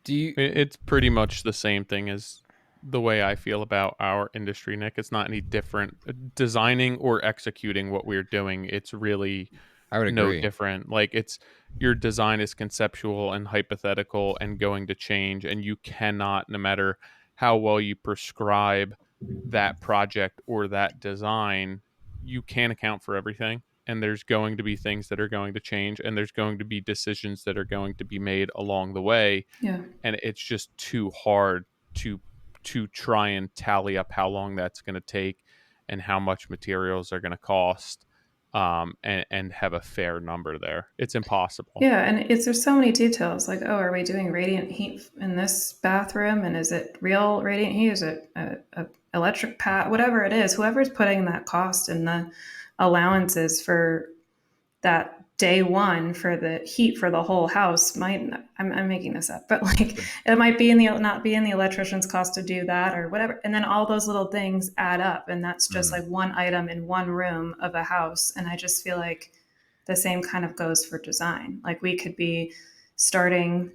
Do you It's pretty much the same thing as the way I feel about our industry, Nick. It's not any different. Designing or executing what we're doing, it's really I would no agree. different. Like, it's your design is conceptual and hypothetical and going to change, and you cannot, no matter how well you prescribe that project or that design, you can't account for everything. And there's going to be things that are going to change, and there's going to be decisions that are going to be made along the way, Yeah. and it's just too hard to to try and tally up how long that's going to take and how much materials are going to cost, and have a fair number there. It's impossible. Yeah, and there's so many details. Like, oh, are we doing radiant heat in this bathroom? And is it real radiant heat? Is it a electric pad? Whatever it is, whoever's putting that cost and the allowances for that day one for the heat for the whole house might, I'm making this up, but like Sure. it might be in the not be in the electrician's cost to do that or whatever. And then all those little things add up, and that's just Mhm. like one item in one room of a house. And I just feel like the same kind of goes for design. Like we could be starting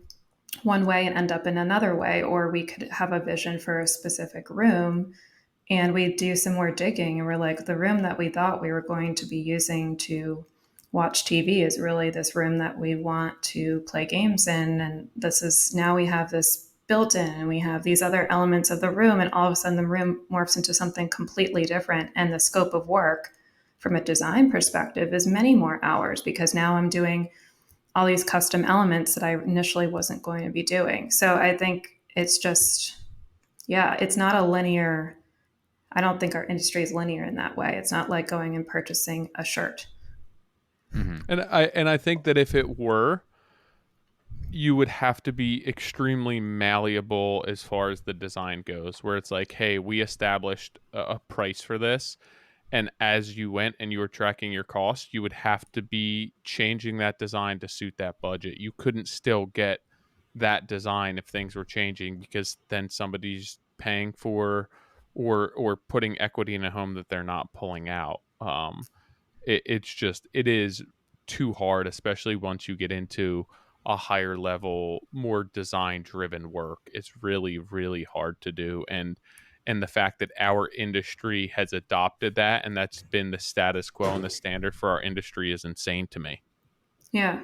one way and end up in another way, or we could have a vision for a specific room and we do some more digging and we're like, the room that we thought we were going to be using to watch TV is really this room that we want to play games in. And this is now we have this built in and we have these other elements of the room, and all of a sudden the room morphs into something completely different. And the scope of work from a design perspective is many more hours because now I'm doing all these custom elements that I initially wasn't going to be doing. So I think it's just, yeah, it's not a linear. I don't think our industry is linear in that way. It's not like going and purchasing a shirt. Mhm. And I think that if it were, you would have to be extremely malleable as far as the design goes, where it's like, hey, we established a price for this, and as you went and you were tracking your costs, you would have to be changing that design to suit that budget. You couldn't still get that design if things were changing, because then somebody's paying for or putting equity in a home that they're not pulling out. It is too hard, especially once you get into a higher level, more design driven work. It's really, really hard to do. And the fact that our industry has adopted that and that's been the status quo and the standard for our industry is insane to me. Yeah.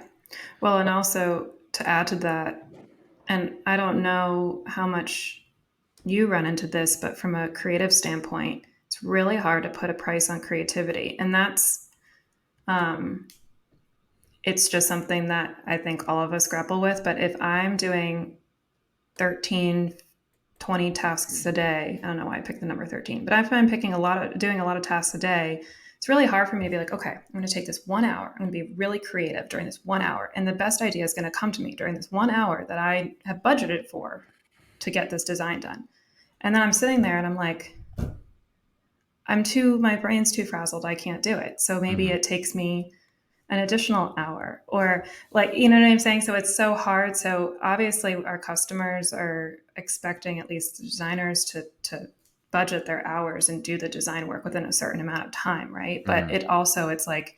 Well, and also to add to that, and I don't know how much you run into this, but from a creative standpoint, it's really hard to put a price on creativity. And um, it's just something that I think all of us grapple with. But if I'm doing 13, 20 tasks a day. I don't know why I picked the number 13, but if I'm doing a lot of tasks a day, it's really hard for me to be like, okay, I'm going to take this 1 hour. I'm going to be really creative during this 1 hour. And the best idea is going to come to me during this 1 hour that I have budgeted for to get this design done. And then I'm sitting there and I'm like, my brain's too frazzled. I can't do it. So maybe Mhm. it takes me an additional hour or like, you know what I'm saying? So it's so hard. So obviously our customers are expecting at least designers to budget their hours and do the design work within a certain amount of time. Right. But Mhm. it's like,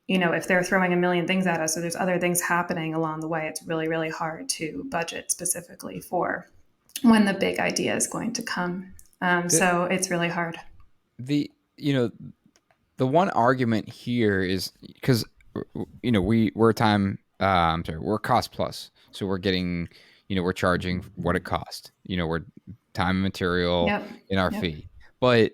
if they're throwing a million things at us, so there's other things happening along the way. It's really, really hard to budget specifically for when the big idea is going to come. The So it's really hard. the you know the one argument here is because we're time I'm sorry, we're cost plus, so we're getting, we're charging what it cost, we're time and material Yep. in our Yep. fee. But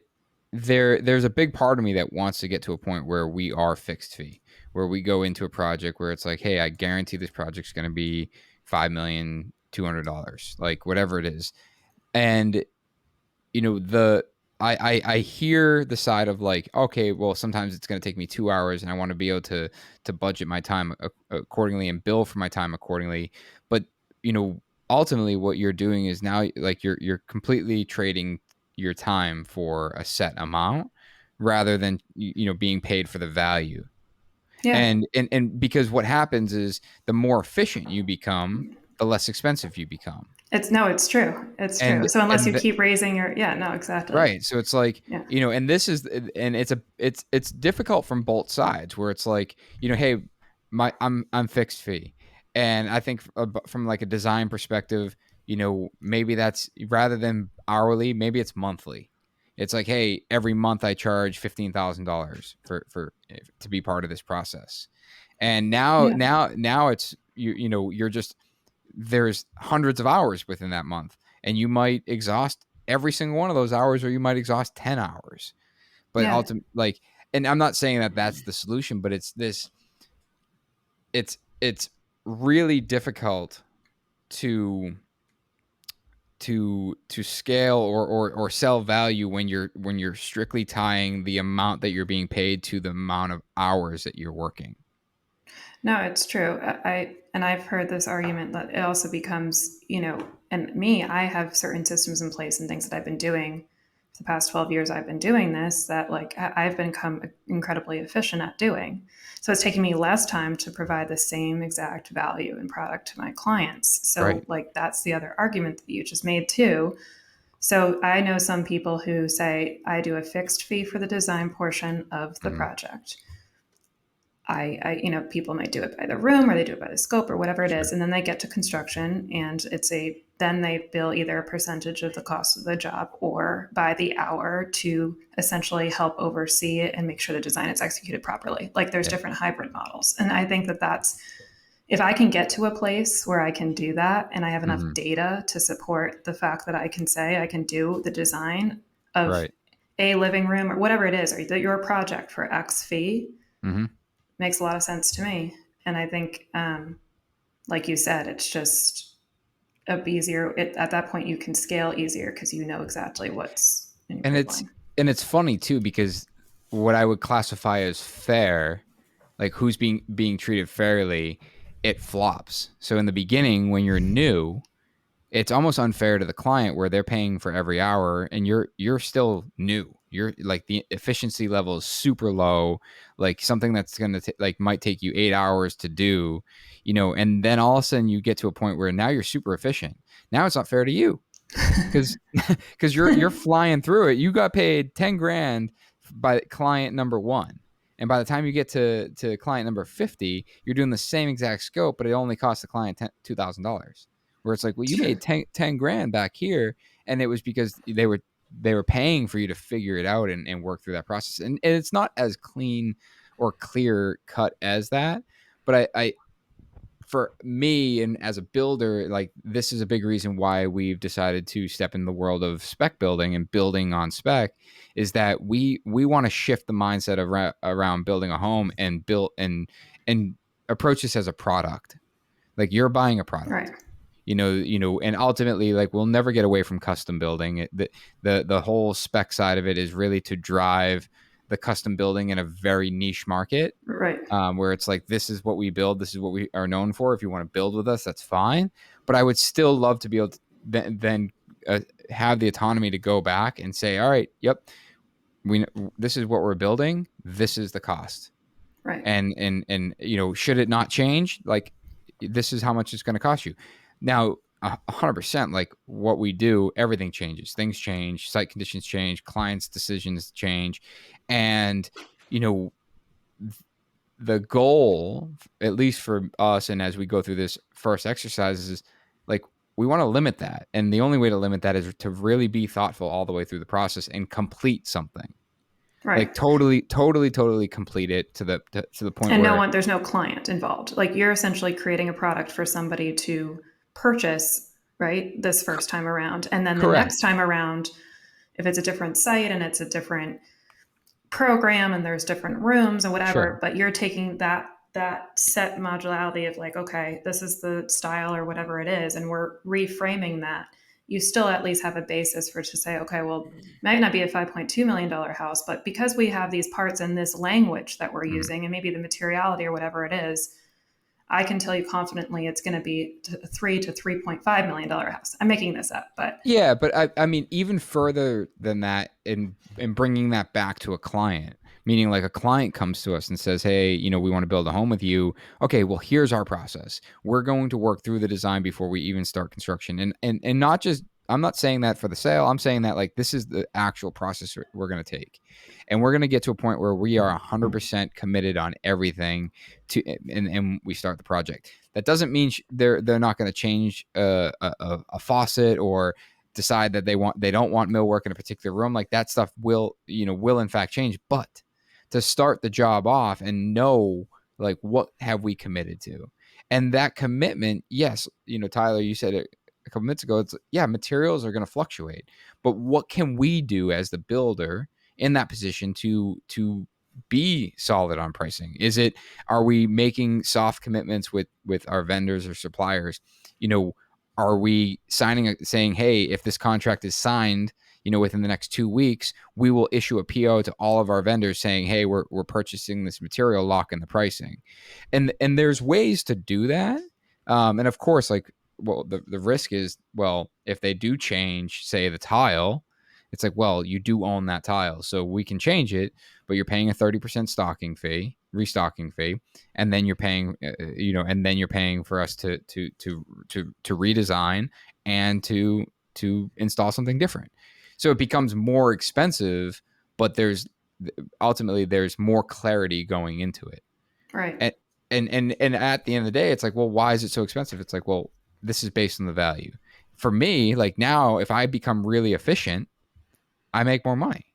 there's a big part of me that wants to get to a point where we are fixed fee, where we go into a project where it's like, hey, I guarantee this project's going to be $5,200,000, like whatever it is. And the I hear the side of like, okay, well, sometimes it's going to take me 2 hours and I want to be able to budget my time accordingly and bill for my time accordingly. But you know ultimately what you're doing is now like you're completely trading your time for a set amount rather than being paid for the value. Yeah. And because what happens is the more efficient you become, the less expensive you become. It's true. It's true. and So unless you and keep raising yeah, no, exactly. Right. So it's like, Yeah. and this is, and it's difficult from both sides where it's like, hey, I'm fixed fee. And I think from like a design perspective, maybe that's rather than hourly, maybe it's monthly. It's like, hey, every month I charge $15,000 to be part of this process. And Yeah. now it's you're just there's hundreds of hours within that month, and you might exhaust every single one of those hours, or you might exhaust 10 hours. But Yeah. ultimately, like, and I'm not saying that that's the solution, but it's really difficult to to scale or sell value when you're strictly tying the amount that you're being paid to the amount of hours that you're working. No, it's true. And I've heard this argument that it also becomes, and me, I have certain systems in place and things that I've been doing for the past 12 years. I've been doing this that like I've become incredibly efficient at doing. So it's taking me less time to provide the same exact value and product to my clients. So Right. like that's the other argument that you just made too. So I know some people who say I do a fixed fee for the design portion of the Mm-hmm. project. People might do it by the room or they do it by the scope or whatever it is. Sure. And then they get to construction and then they bill either a percentage of the cost of the job or by the hour to essentially help oversee it and make sure the design is executed properly. Like there's Yeah. different hybrid models. And I think that's, if I can get to a place where I can do that and I have enough Mm-hmm. data to support the fact that I can say I can do the design of Right. a living room or whatever it is, or your project for X fee, Mm-hmm. makes a lot of sense to me. And I think, like you said, it's just easier. At that point, you can scale easier because you know exactly what's in your And it's pipeline. and it's funny too, because what I would classify as fair, like who's being treated fairly, it flops. So in the beginning, when you're new, it's almost unfair to the client where they're paying for every hour and you're still new. You're like the efficiency level is super low, like something that's going to like might take you 8 hours to do, and then all of a sudden you get to a point where now you're super efficient. Now it's not fair to you because because you're flying through it. You got paid 10 grand by client number 1. And by the time you get to client number 50, you're doing the same exact scope, but it only costs the client $2,000. Where it's like, well, you True. made 10 grand back here, and it was because they were paying for you to figure it out and work through that process. And it's not as clean or clear cut as that, but I for me and as a builder, like this is a big reason why we've decided to step in the world of spec building and building on spec, is that we want to shift the mindset around building a home and build and approach this as a product. Like you're buying a Right. product, and ultimately, like we'll never get away from custom building. The whole spec side of it is really to drive the custom building in a very niche market, Right. where it's like, this is what we build, this is what we are known for. If you want to build with us, that's fine. But I would still love to be able to then have the autonomy to go back and say, all right, yep, this is what we're building. This is the cost. Right. And should it not change, like this is how much it's going to cost you. Now 100%, like what we do, everything changes, things change, site conditions change, clients decisions change. And the goal, at least for us, and as we go through this first exercise, is like we want to limit that. And the only way to limit that is to really be thoughtful all the way through the process and complete something. Right. Like totally complete it to the point And where there's no client involved. Like you're essentially creating a product for somebody to purchase, right? This first time around. And then the next correct. time around, if it's a different site and it's a different program and there's different rooms and whatever, Sure. but you're taking that set modularity of like, okay, this is the style or whatever it is, and we're reframing that. You still at least have a basis for to say, okay, well, it might not be a $5.2 million house, but because we have these parts in this language that we're Mhm. using and maybe the materiality or whatever it is, I can tell you confidently it's going to be a $3 to $3.5 million house. I'm making this up, but Yeah, but I mean, even further than that, in bringing that back to a client, meaning like a client comes to us and says, "Hey, we want to build a home with you." Okay, well, here's our process. We're going to work through the design before we even start construction, and not just. I'm not saying that for the sale. I'm saying that like this is the actual process we're going to take, and we're going to get to a point where we are 100% committed on everything and we start the project. That doesn't mean they're not going to change a faucet or decide that they don't want millwork in a particular room. Like that stuff will in fact change. But to start the job off and know like what have we committed to, and that commitment, yes, Tyler, you said it a couple minutes ago. It's materials are going to fluctuate, but what can we do as the builder in that position to be solid on pricing? Are we making soft commitments with our vendors or suppliers? are we saying, hey, if this contract is signed, within the next 2 weeks, we will issue a PO to all of our vendors saying, hey, we're purchasing this material, lock in the pricing. And there's ways to do that. And of course, like, well, the risk is, well, if they do change, say, the tile, it's like, well, you do own that tile, so we can change it, but you're paying a 30% restocking fee, and then you're paying, and then you're paying for us to redesign and to install something different. So it becomes more expensive, but there's more clarity going into it. Right. And at the end of the day, it's like, well, why is it so expensive? It's like, well, this is based on the value. For me, like, now, if I become really efficient, I make more money.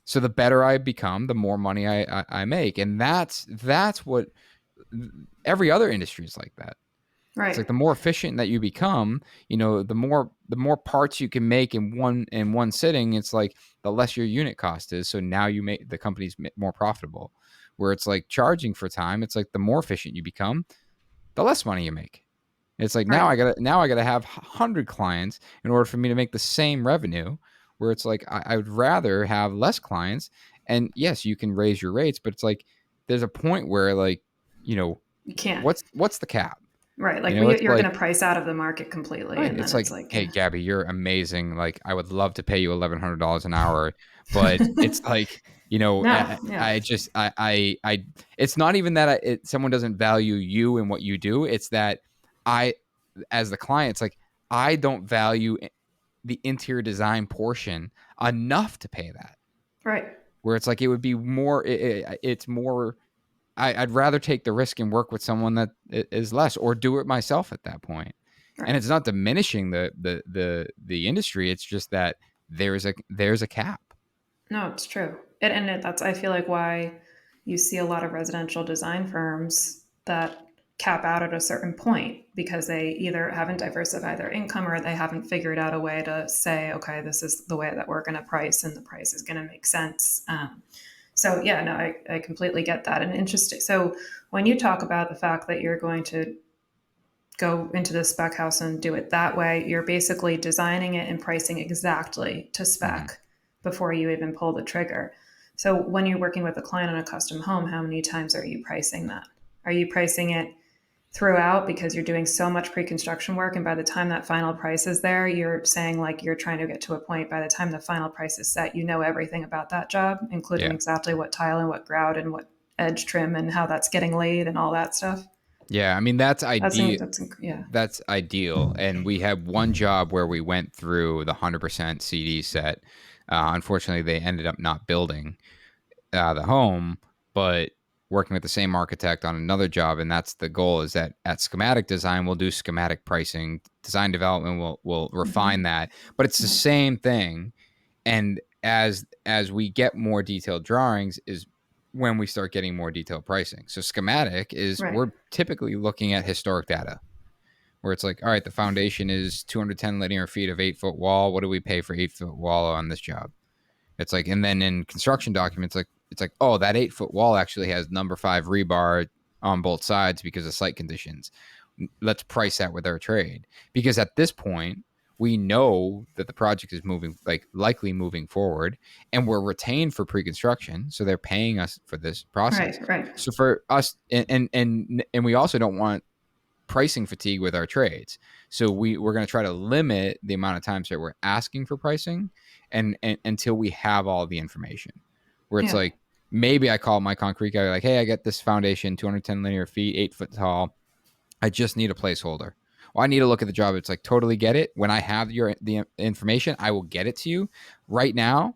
So the better I become, the more money I make. And that's what every other industry is like that. Right. It's like the more efficient that you become, the more parts you can make in one sitting. It's like the less your unit cost is. So now the company's more profitable. Where it's like charging for time, it's like the more efficient you become, the less money you make. It's like, now I gotta have 100 clients in order for me to make the same revenue. Where it's like, I would rather have less clients. And yes, you can raise your rates, but it's like there's a point where, like, you can't. What's the cap? Right. Like, It's you're like, going to price out of the market completely. right. And It's then it's like, like, hey, yeah. Gabby, you're amazing. Like, I would love to pay you $1,100 an hour, but it's like, No, yeah. it's not even that someone doesn't value you and what you do. It's that as the client, it's like, I don't value the interior design portion enough to pay that. Right. Where it's like, it would be more, it's more, I'd rather take the risk and work with someone that is less, or do it myself at that point. Right. And it's not diminishing the industry. It's just that there's a cap. No, it's true. That's, I feel like, why you see a lot of residential design firms that cap out at a certain point, because they either haven't diversified their income, or they haven't figured out a way to say, okay, this is the way that we're going to price, and the price is going to make sense. So yeah, no, I completely get that. And interesting. So when you talk about the fact that you're going to go into the spec house and do it that way, you're basically designing it and pricing exactly to spec before you even pull the trigger. So when you're working with a client on a custom home, how many times are you pricing that? Are you pricing it throughout because you're doing so much pre-construction work, and by the time that final price is there, you're saying, like, you're trying to get to a point, by the time the final price is set, you know everything about that job, including exactly what tile and what grout and what edge trim and how that's getting laid and all that stuff? Yeah, I mean, that's ideal. Yeah. That's ideal. And we had one job where we went through the 100% CD set. Unfortunately, they ended up not building the home, but working with the same architect on another job. And that's the goal, is that at schematic design, we'll do schematic pricing. Design development will refine that. But it's the same thing. And as we get more detailed drawings is when we start getting more detailed pricing. So schematic is, we're typically looking at historic data, where it's like, all right, the foundation is 210 linear feet of 8-foot wall. What do we pay for 8-foot wall on this job? It's like, and then in construction documents, like, it's like, oh, that 8-foot wall actually has number 5 rebar on both sides because of site conditions. Let's price that with our trade, because at this point we know that the project is likely moving forward, and we're retained for pre-construction, so they're paying us for this process. Right. So for us, and we also don't want pricing fatigue with our trades. So we're going to try to limit the amount of times that we're asking for pricing, and until we have all the information, where it's like, maybe I call my concrete guy, like, hey, I got this foundation, 210 linear feet, 8-foot tall. I just need a placeholder. Well, I need to look at the job. It's like, totally get it. When I have the information, I will get it to you. Right now,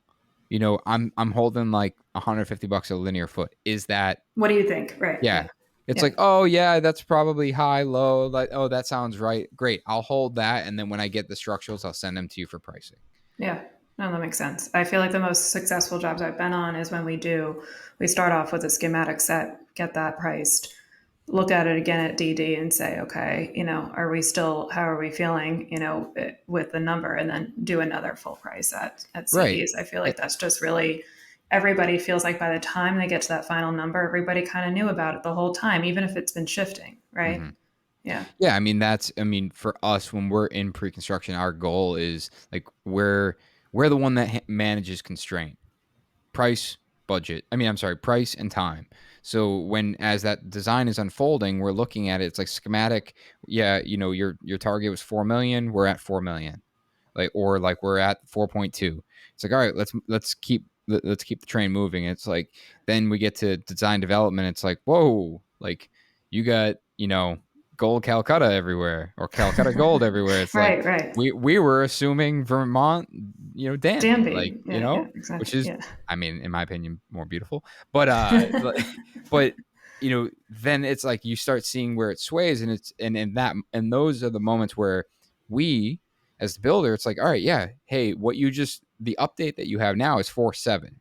I'm holding like $150 a linear foot. Is that, what do you think? Right. yeah. It's like, oh yeah, that's probably high, low. Like, oh, that sounds right. Great. I'll hold that. And then when I get the structurals, I'll send them to you for pricing. Yeah. No, that makes sense. I feel like the most successful jobs I've been on is when we start off with a schematic set, get that priced, look at it again at DD and say, okay, how are we feeling, with the number, and then do another full price at CDs. Right. I feel like that's just really, everybody feels like by the time they get to that final number, everybody kind of knew about it the whole time, even if it's been shifting, right? Yeah, I mean, for us, when we're in pre-construction, our goal is like we're the one that manages constraint, price, budget. Price and time. So as that design is unfolding, we're looking at it. It's like schematic. Yeah, your target was 4 million. We're at 4 million, like we're at 4.2. It's like, all right, let's keep the train moving. It's like then we get to design development. It's like, whoa, like you got gold Calcutta everywhere, or Calcutta gold everywhere. It's like Right. we were assuming Vermont, Danby, like Danby. Yeah, which exactly. is, Yeah. I mean, in my opinion, more beautiful. But but then it's like you start seeing where it sways, and and those are the moments where we, as the builder, it's like, all right, yeah, hey, the update that you have now is 4.7.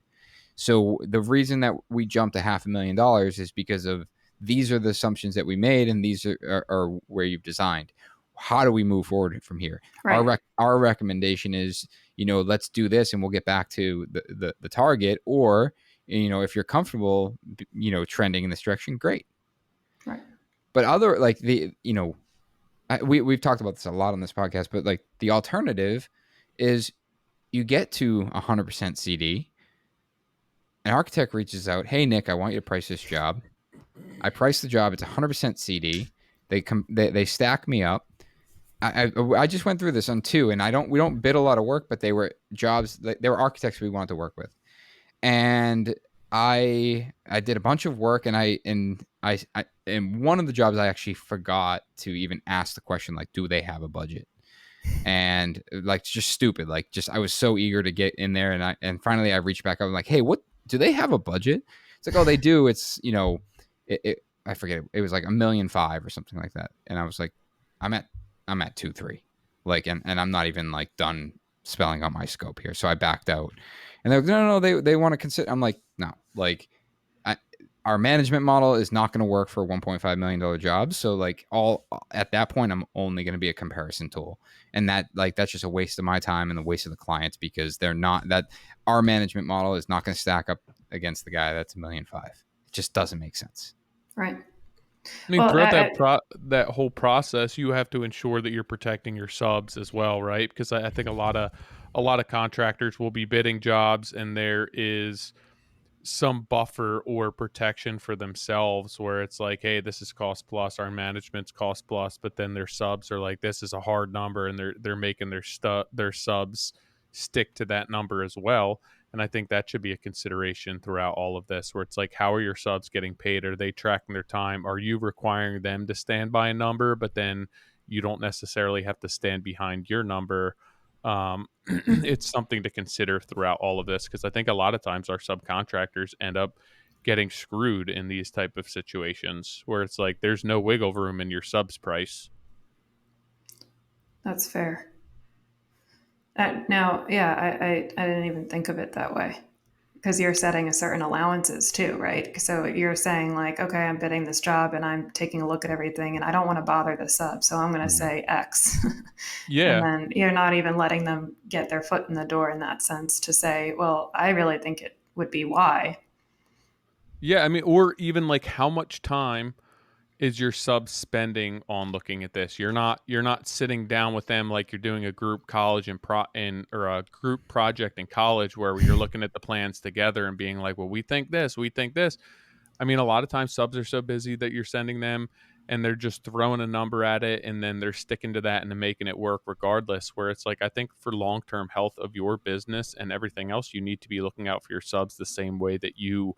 So the reason that we jumped to $500,000 is because of these are the assumptions that we made, and these are where you've designed. How do we move forward from here? Right. Our recommendation is, let's do this, and we'll get back to the target. Or, if you're comfortable, trending in this direction, great. Right. But other like we've talked about this a lot on this podcast, but like the alternative is you get to 100% CD. An architect reaches out, hey Nick, I want you to price this job. I price the job. It's 100% CD. They stack me up. I just went through this on two, and we don't bid a lot of work, but they were jobs. They were architects we wanted to work with, and I did a bunch of work, and and one of the jobs I actually forgot to even ask the question, like, do they have a budget? And like, just stupid, like, just I was so eager to get in there, and finally I reached back up, I'm like, hey, what do they have a budget? It's like, oh, they do. It's I forget it was like 1.5 million or something like that, and I was like, I'm at 2.3, like, and I'm not even like done spelling out my scope here, so I backed out, and they're like, no, they want to consider. I'm like, no, like, our management model is not going to work for $1.5 million jobs. So like, all at that point, I'm only going to be a comparison tool. And that's just a waste of my time and the waste of the clients, because our management model is not going to stack up against the guy that's 1.5 million. It just doesn't make sense. Right. I mean, Well, throughout that whole process, you have to ensure that you're protecting your subs as well, right? Because I think a lot of contractors will be bidding jobs, and there is some buffer or protection for themselves where it's like, hey, this is cost plus, our management's cost plus, but then their subs are like, this is a hard number, and they're making their subs stick to that number as well. And I think that should be a consideration throughout all of this, where it's like, how are your subs getting paid? Are they tracking their time? Are you requiring them to stand by a number, but then you don't necessarily have to stand behind your number? It's something to consider throughout all of this, because I think a lot of times our subcontractors end up getting screwed in these type of situations where it's like there's no wiggle room in your subs price. that's fair. Now, yeah, I didn't even think of it that way, because you're setting a certain allowances too, right? So you're saying like, okay, I'm bidding this job and I'm taking a look at everything, and I don't want to bother the sub, so I'm going to say X. And Yeah. then you're not even letting them get their foot in the door in that sense to say, well, I really think it would be Y. Yeah, I mean, or even like, how much time is your sub spending on looking at this? You're not sitting down with them like you're doing a group college or a group project in college where you're looking at the plans together and being like, well, we think this. I mean, a lot of times subs are so busy that you're sending them and they're just throwing a number at it, and then they're sticking to that and they're making it work regardless. Where it's like, I think for long-term health of your business and everything else, you need to be looking out for your subs the same way that you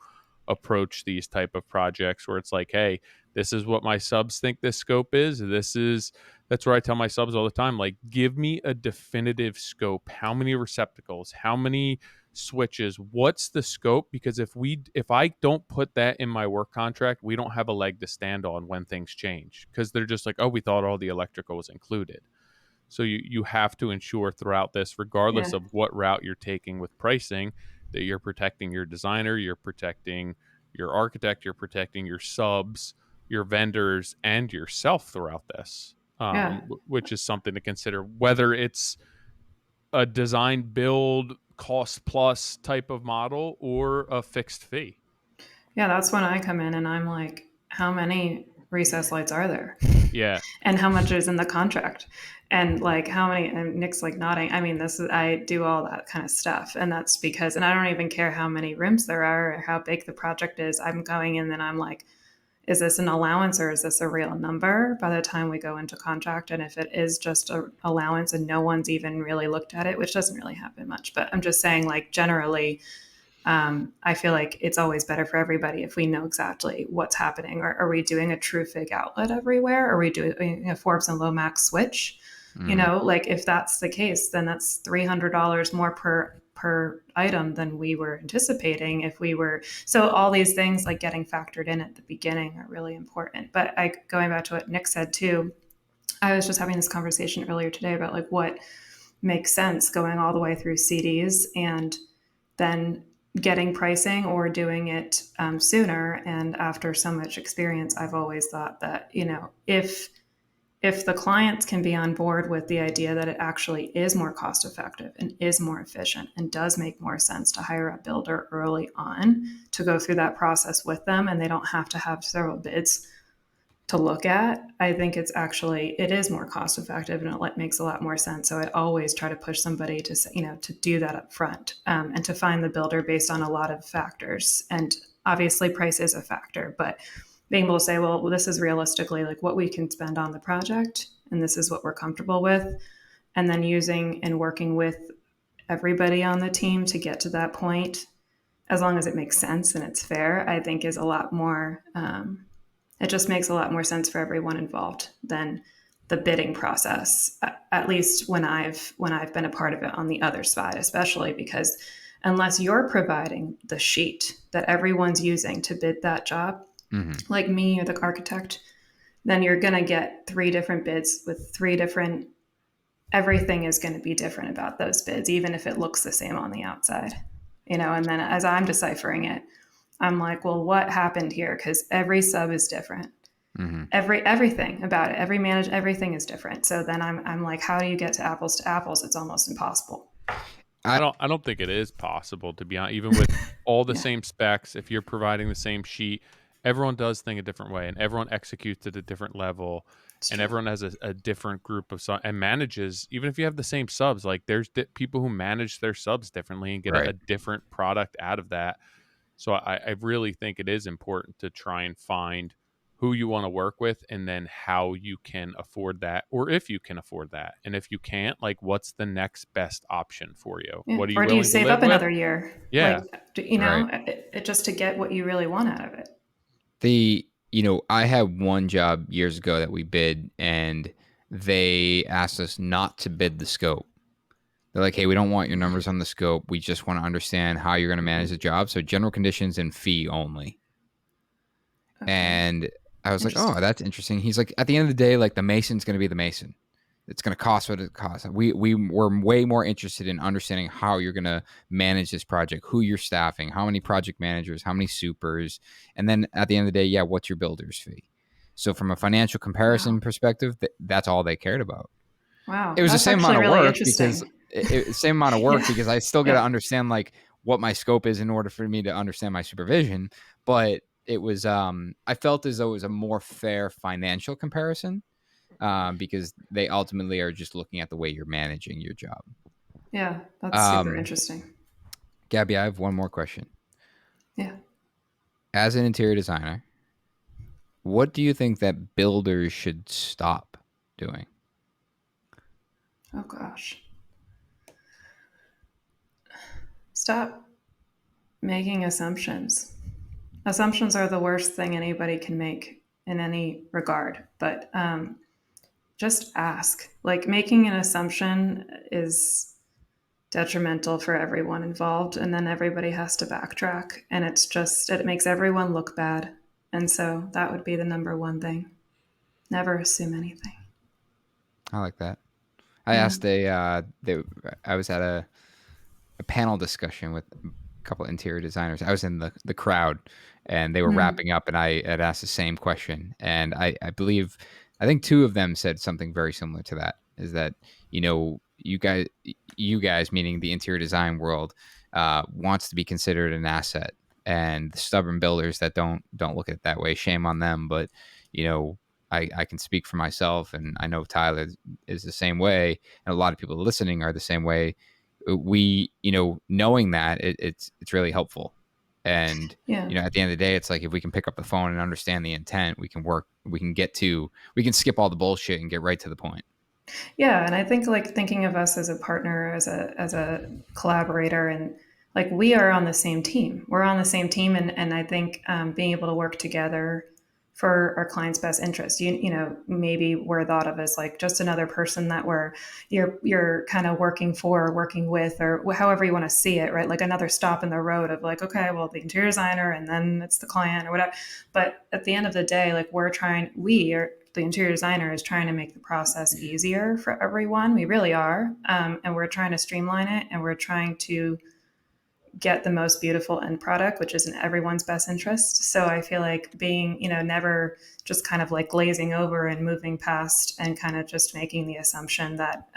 approach these type of projects, where it's like, hey, this is what my subs think this scope is. That's where I tell my subs all the time, like, give me a definitive scope. How many receptacles? How many switches? What's the scope? Because if I don't put that in my work contract, we don't have a leg to stand on when things change, because they're just like, oh, we thought all the electrical was included. So you have to ensure throughout this, regardless Yeah. of what route you're taking with pricing, that you're protecting your designer, you're protecting your architect, you're protecting your subs, your vendors, and yourself throughout this, Yeah. which is something to consider, whether it's a design build cost plus type of model or a fixed fee. Yeah. That's when I come in and I'm like, how many recessed lights are there? Yeah. and how much is in the contract, and like how many. And Nick's like nodding. I mean, this is, I do all that kind of stuff, and that's because, and I don't even care how many rooms there are or how big the project is. I'm going in and I'm like, is this an allowance or is this a real number by the time we go into contract? And if it is just an allowance and no one's even really looked at it, which doesn't really happen much, but I'm just saying, like, generally, I feel like it's always better for everybody if we know exactly what's happening. Or are we doing a true fig outlet everywhere? Are we doing a Forbes and Lomax switch? Like, if that's the case, then that's $300 more per item than we were anticipating. If we were, so all these things like getting factored in at the beginning are really important. But going back to what Nick said too, I was just having this conversation earlier today about like what makes sense going all the way through CDs and then getting pricing or doing it sooner. And after so much experience, I've always thought that, if the clients can be on board with the idea that it actually is more cost effective and is more efficient and does make more sense to hire a builder early on to go through that process with them, and they don't have to have several bids to look at, I think it is more cost effective, and it makes a lot more sense. So I always try to push somebody to say, to do that up front, and to find the builder based on a lot of factors. And obviously price is a factor, but being able to say, well, this is realistically like what we can spend on the project, and this is what we're comfortable with. And then using and working with everybody on the team to get to that point, as long as it makes sense and it's fair, I think is a lot more, it just makes a lot more sense for everyone involved than the bidding process. At least when I've been a part of it on the other side, especially because unless you're providing the sheet that everyone's using to bid that job, like me or the architect, then you're going to get 3 different bids with 3 different, everything is going to be different about those bids, even if it looks the same on the outside, and then as I'm deciphering it, I'm like, well, what happened here? Because every sub is different. Everything about it, everything is different. So then I'm like, how do you get to apples? It's almost impossible. I don't think it is possible, to be honest. Even with all the same specs, if you're providing the same sheet, everyone does things a different way, and everyone executes at a different level, and everyone has a different group of subs and manages. Even if you have the same subs, like there's people who manage their subs differently and get a different product out of that. So I really think it is important to try and find who you want to work with, and then how you can afford that, or if you can afford that. And if you can't, like, what's the next best option for you? Yeah. What are you Or do you willing to save live up with? another year? Yeah. Just to get what you really want out of it. I had one job years ago that we bid, and they asked us not to bid the scope. They're like, hey, we don't want your numbers on the scope. We just want to understand how you're going to manage the job. So general conditions and fee only. Okay. And I was like, oh, that's interesting. He's like, at the end of the day, like the mason's going to be the mason. It's going to cost what it costs. We were way more interested in understanding how you're going to manage this project, who you're staffing, how many project managers, how many supers. And then at the end of the day, yeah, what's your builder's fee? So from a financial comparison perspective, that's all they cared about. Wow. It was the That's same amount actually of really work interesting. because I still got to understand like what my scope is in order for me to understand my supervision. But it was, I felt as though it was a more fair financial comparison, because they ultimately are just looking at the way you're managing your job. Yeah, that's super interesting. Gabby, I have one more question. Yeah. As an interior designer, what do you think that builders should stop doing? Oh gosh. Stop making assumptions. Assumptions are the worst thing anybody can make in any regard, but just ask. Like, making an assumption is detrimental for everyone involved, and then everybody has to backtrack, and it makes everyone look bad. And so that would be the number one thing. Never assume anything. I like that. I asked I was at a panel discussion with a couple interior designers. I was in the crowd, and they were wrapping up, and I had asked the same question. And I think 2 of them said something very similar to that, is that, you guys, meaning the interior design world, wants to be considered an asset. And the stubborn builders that don't look at it that way, shame on them. But, I can speak for myself, and I know Tyler is the same way, and a lot of people listening are the same way. We, knowing that it's really helpful. And, Yeah. at the end of the day, it's like if we can pick up the phone and understand the intent, we can skip all the bullshit and get right to the point. Yeah, and I think like thinking of us as a partner, as a collaborator, and like we are on the same team. We're on the same team, and I think being able to work together for our clients' best interest. Maybe we're thought of as like just another person that you're kind of working for, or working with, or however you want to see it, right? Like another stop in the road of like, okay, well, the interior designer, and then it's the client or whatever. But at the end of the day, like we are the interior designer is trying to make the process easier for everyone. We really are. And we're trying to streamline it, and we're trying to get the most beautiful end product, which is in everyone's best interest. So I feel like being, never just kind of like glazing over and moving past and kind of just making the assumption that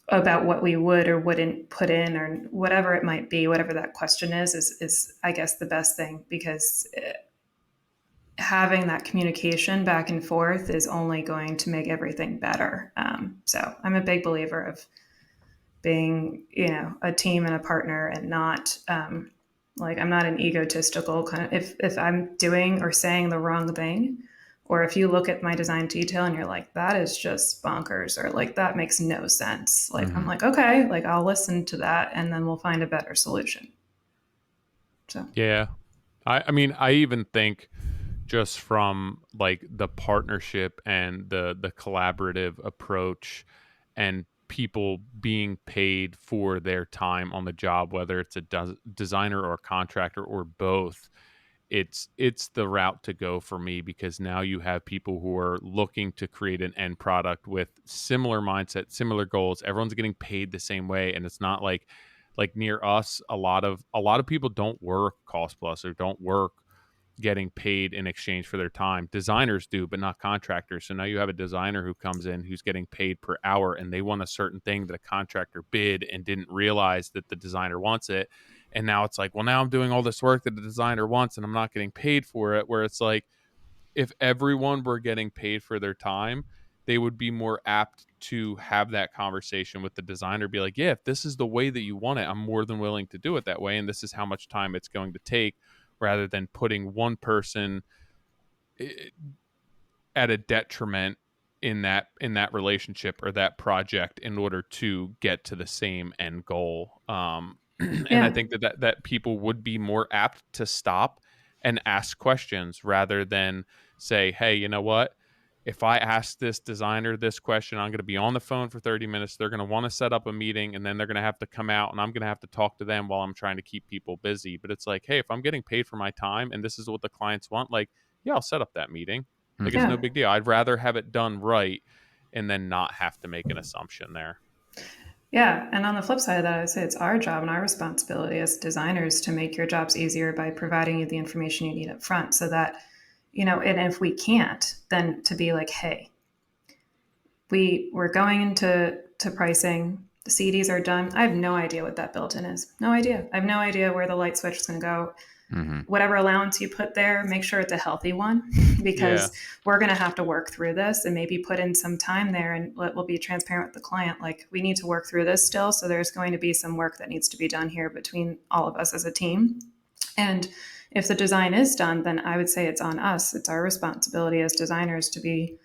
about what we would or wouldn't put in, or whatever it might be, whatever that question is I guess the best thing, because having that communication back and forth is only going to make everything better. So I'm a big believer of being, a team and a partner, and not like I'm not an egotistical kind of. If I'm doing or saying the wrong thing, or if you look at my design detail and you're like, that is just bonkers, or like that makes no sense, like I'm like, okay, like I'll listen to that, and then we'll find a better solution. So Yeah. I mean, I even think just from like the partnership and the collaborative approach and people being paid for their time on the job, whether it's a designer or a contractor or both, it's the route to go for me, because now you have people who are looking to create an end product with similar mindset, similar goals. Everyone's getting paid the same way, and it's not like near us, a lot of people don't work cost plus or don't work getting paid in exchange for their time. Designers do, but not contractors. So now you have a designer who comes in who's getting paid per hour, and they want a certain thing that a contractor bid and didn't realize that the designer wants it. And now it's like, well, now I'm doing all this work that the designer wants and I'm not getting paid for it. Where it's like, if everyone were getting paid for their time, they would be more apt to have that conversation with the designer, be like, yeah, if this is the way that you want it, I'm more than willing to do it that way. And this is how much time it's going to take, rather than putting one person at a detriment in that relationship or that project in order to get to the same end goal. And I yeah. think that people would be more apt to stop and ask questions rather than say, hey, you know what, if I ask this designer this question, I'm going to be on the phone for 30 minutes. They're going to want to set up a meeting, and then they're going to have to come out, and I'm going to have to talk to them while I'm trying to keep people busy. But it's like, hey, if I'm getting paid for my time and this is what the clients want, like, yeah, I'll set up that meeting. Like, it's Mm-hmm. no Yeah. big deal. I'd rather have it done right and then not have to make an assumption there. Yeah, and on the flip side of that, I would say it's our job and our responsibility as designers to make your jobs easier by providing you the information you need up front, so that, and if we can't, then to be like, hey, we're going into pricing. The CDs are done. I have no idea what that built-in is. No idea. I have no idea where the light switch is going to go. Mm-hmm. Whatever allowance you put there, make sure it's a healthy one, Yeah. because we're going to have to work through this, and maybe put in some time there, and we'll be transparent with the client. Like, we need to work through this still. So there's going to be some work that needs to be done here between all of us as a team. And if the design is done, then I would say it's on us. It's our responsibility as designers to be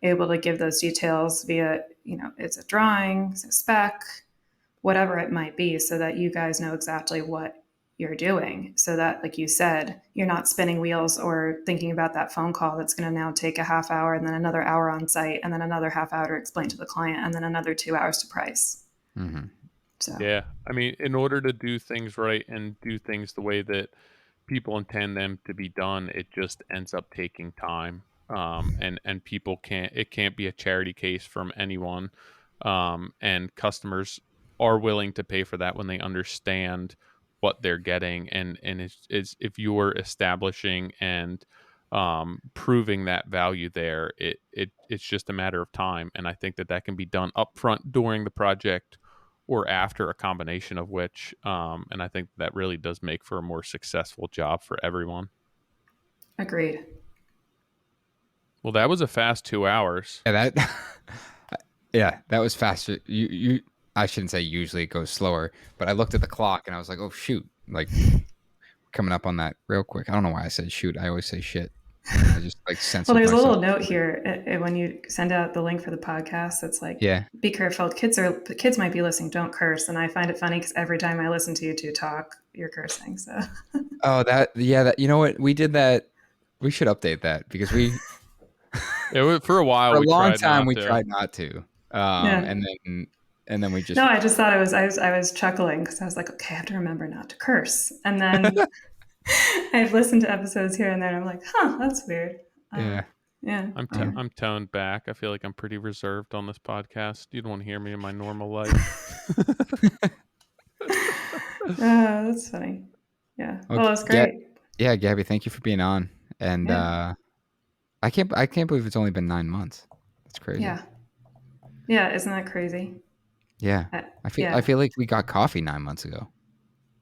able to give those details via, it's a drawing, it's a spec, whatever it might be, so that you guys know exactly what you're doing. So that, like you said, you're not spinning wheels or thinking about that phone call that's going to now take a half hour, and then another hour on site, and then another half hour to explain to the client, and then another 2 hours to price. Mm-hmm. So, Yeah. I mean, in order to do things right and do things the way that people intend them to be done, it just ends up taking time. And people it can't be a charity case from anyone. And customers are willing to pay for that when they understand what they're getting. And it's if you're establishing and proving that value there, it's just a matter of time. And I think that can be done upfront during the project or after, a combination of which. And I think that really does make for a more successful job for everyone. agreed. Well, that was a fast 2 hours. Yeah, that yeah, that was faster. I shouldn't say usually it goes slower, but I looked at the clock and I was like, oh shoot, like coming up on that real quick. I don't know why I said shoot. I always say shit. I just like Well, censored there's a myself. little note here when you send out the link for the podcast. It's like, Yeah. be careful. Kids might be listening. Don't curse. And I find it funny because every time I listen to you two talk, you're cursing. So Oh, that you know what? We did that. We should update that because It was, for a while for a we long tried time not we to. tried not to. yeah. And then we just No, I just thought I was chuckling because I was like, okay, I have to remember not to curse. And then I've listened to episodes here and there, and I'm like, huh, that's weird. yeah. Yeah. I'm toned back. I feel like I'm pretty reserved on this podcast. You don't want to hear me in my normal life. That's funny. Yeah. Well, Okay. that's great. Yeah, Gabby, thank you for being on. And Yeah. I can't believe it's only been 9 months. That's crazy. Yeah. Yeah. Isn't that crazy? Yeah. Uh, I yeah. feel like we got coffee 9 months ago.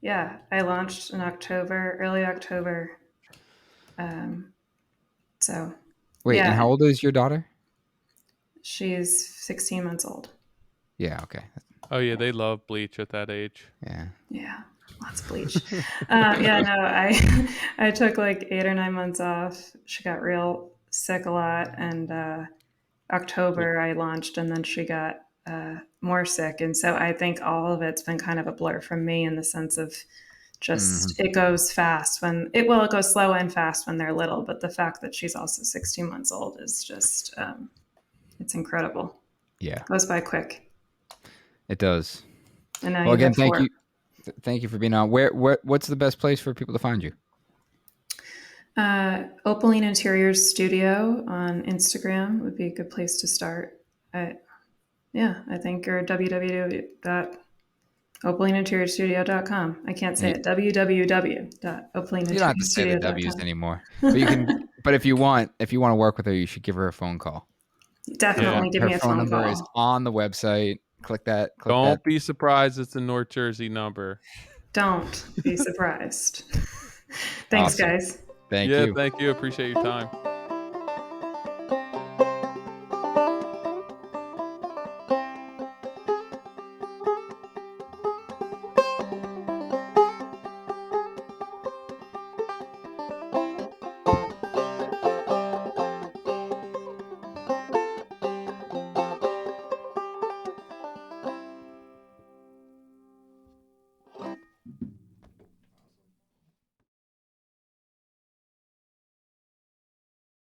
Yeah. I launched in October, early October. Um, so, Wait, and how yeah, old is your daughter? she's 16 months old. Yeah, okay. Oh yeah, they love bleach at that age. Yeah. Yeah. Lots of bleach. Yeah, no, I took like 8 or 9 months off. She got real sick a lot, and October I launched, and then she got more sick, and so I think all of it's been kind of a blur from me in the sense of Mhm. just it goes fast it goes slow and fast when they're little, but the fact that she's also 16 months old is just it's incredible. Yeah. Goes by quick, It does. and now Well, you again, have four. thank you for being on. What's the best place for people to find you? Opaline Interiors Studio on Instagram would be a good place to start. Yeah, I think or www.opalineinteriorstudio.com. I can't say You it. you don't have to say the W's www.opalineinteriorstudio.com. anymore. But you can but if you want to work with her, you should give her a phone call. Yeah. Definitely give Her me a phone phone number is call. on the website. Click that. Don't be surprised it's a North Jersey number. Don't be surprised. Thanks, Awesome. guys. Thank Yeah, you. thank you. Appreciate your time.